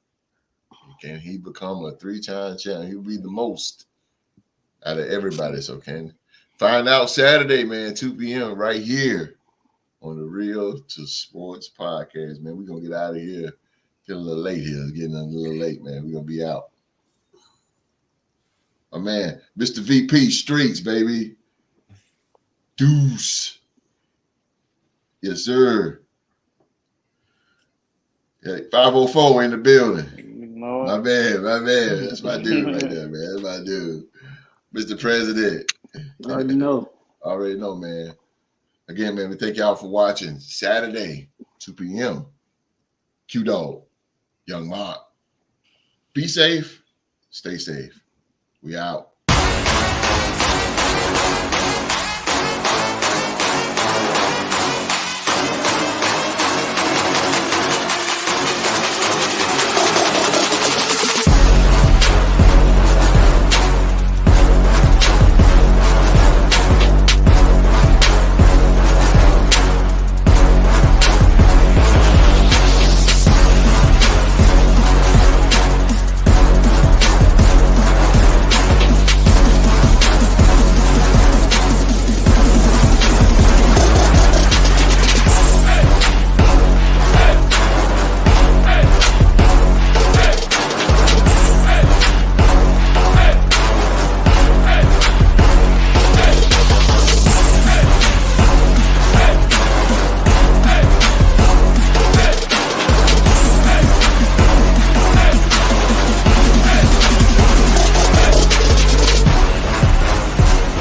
Can he become a 3-time champ? He'll be the most out of everybody. So can find out Saturday, man, 2 p.m. right here on the Real to Sports podcast, man. We're going to get out of here. Getting a little late here. It's getting a little late, man. We're going to be out. My man, Mr. VP Streets, baby. Deuce. Yes, sir. Yeah, 504 in the building. My bad. That's my dude right there, man. That's my dude. Mr. President. Already know, man. Again, man, we thank y'all for watching. Saturday, 2 p.m. Q Dog, Young Mark. Be safe. Stay safe. We out.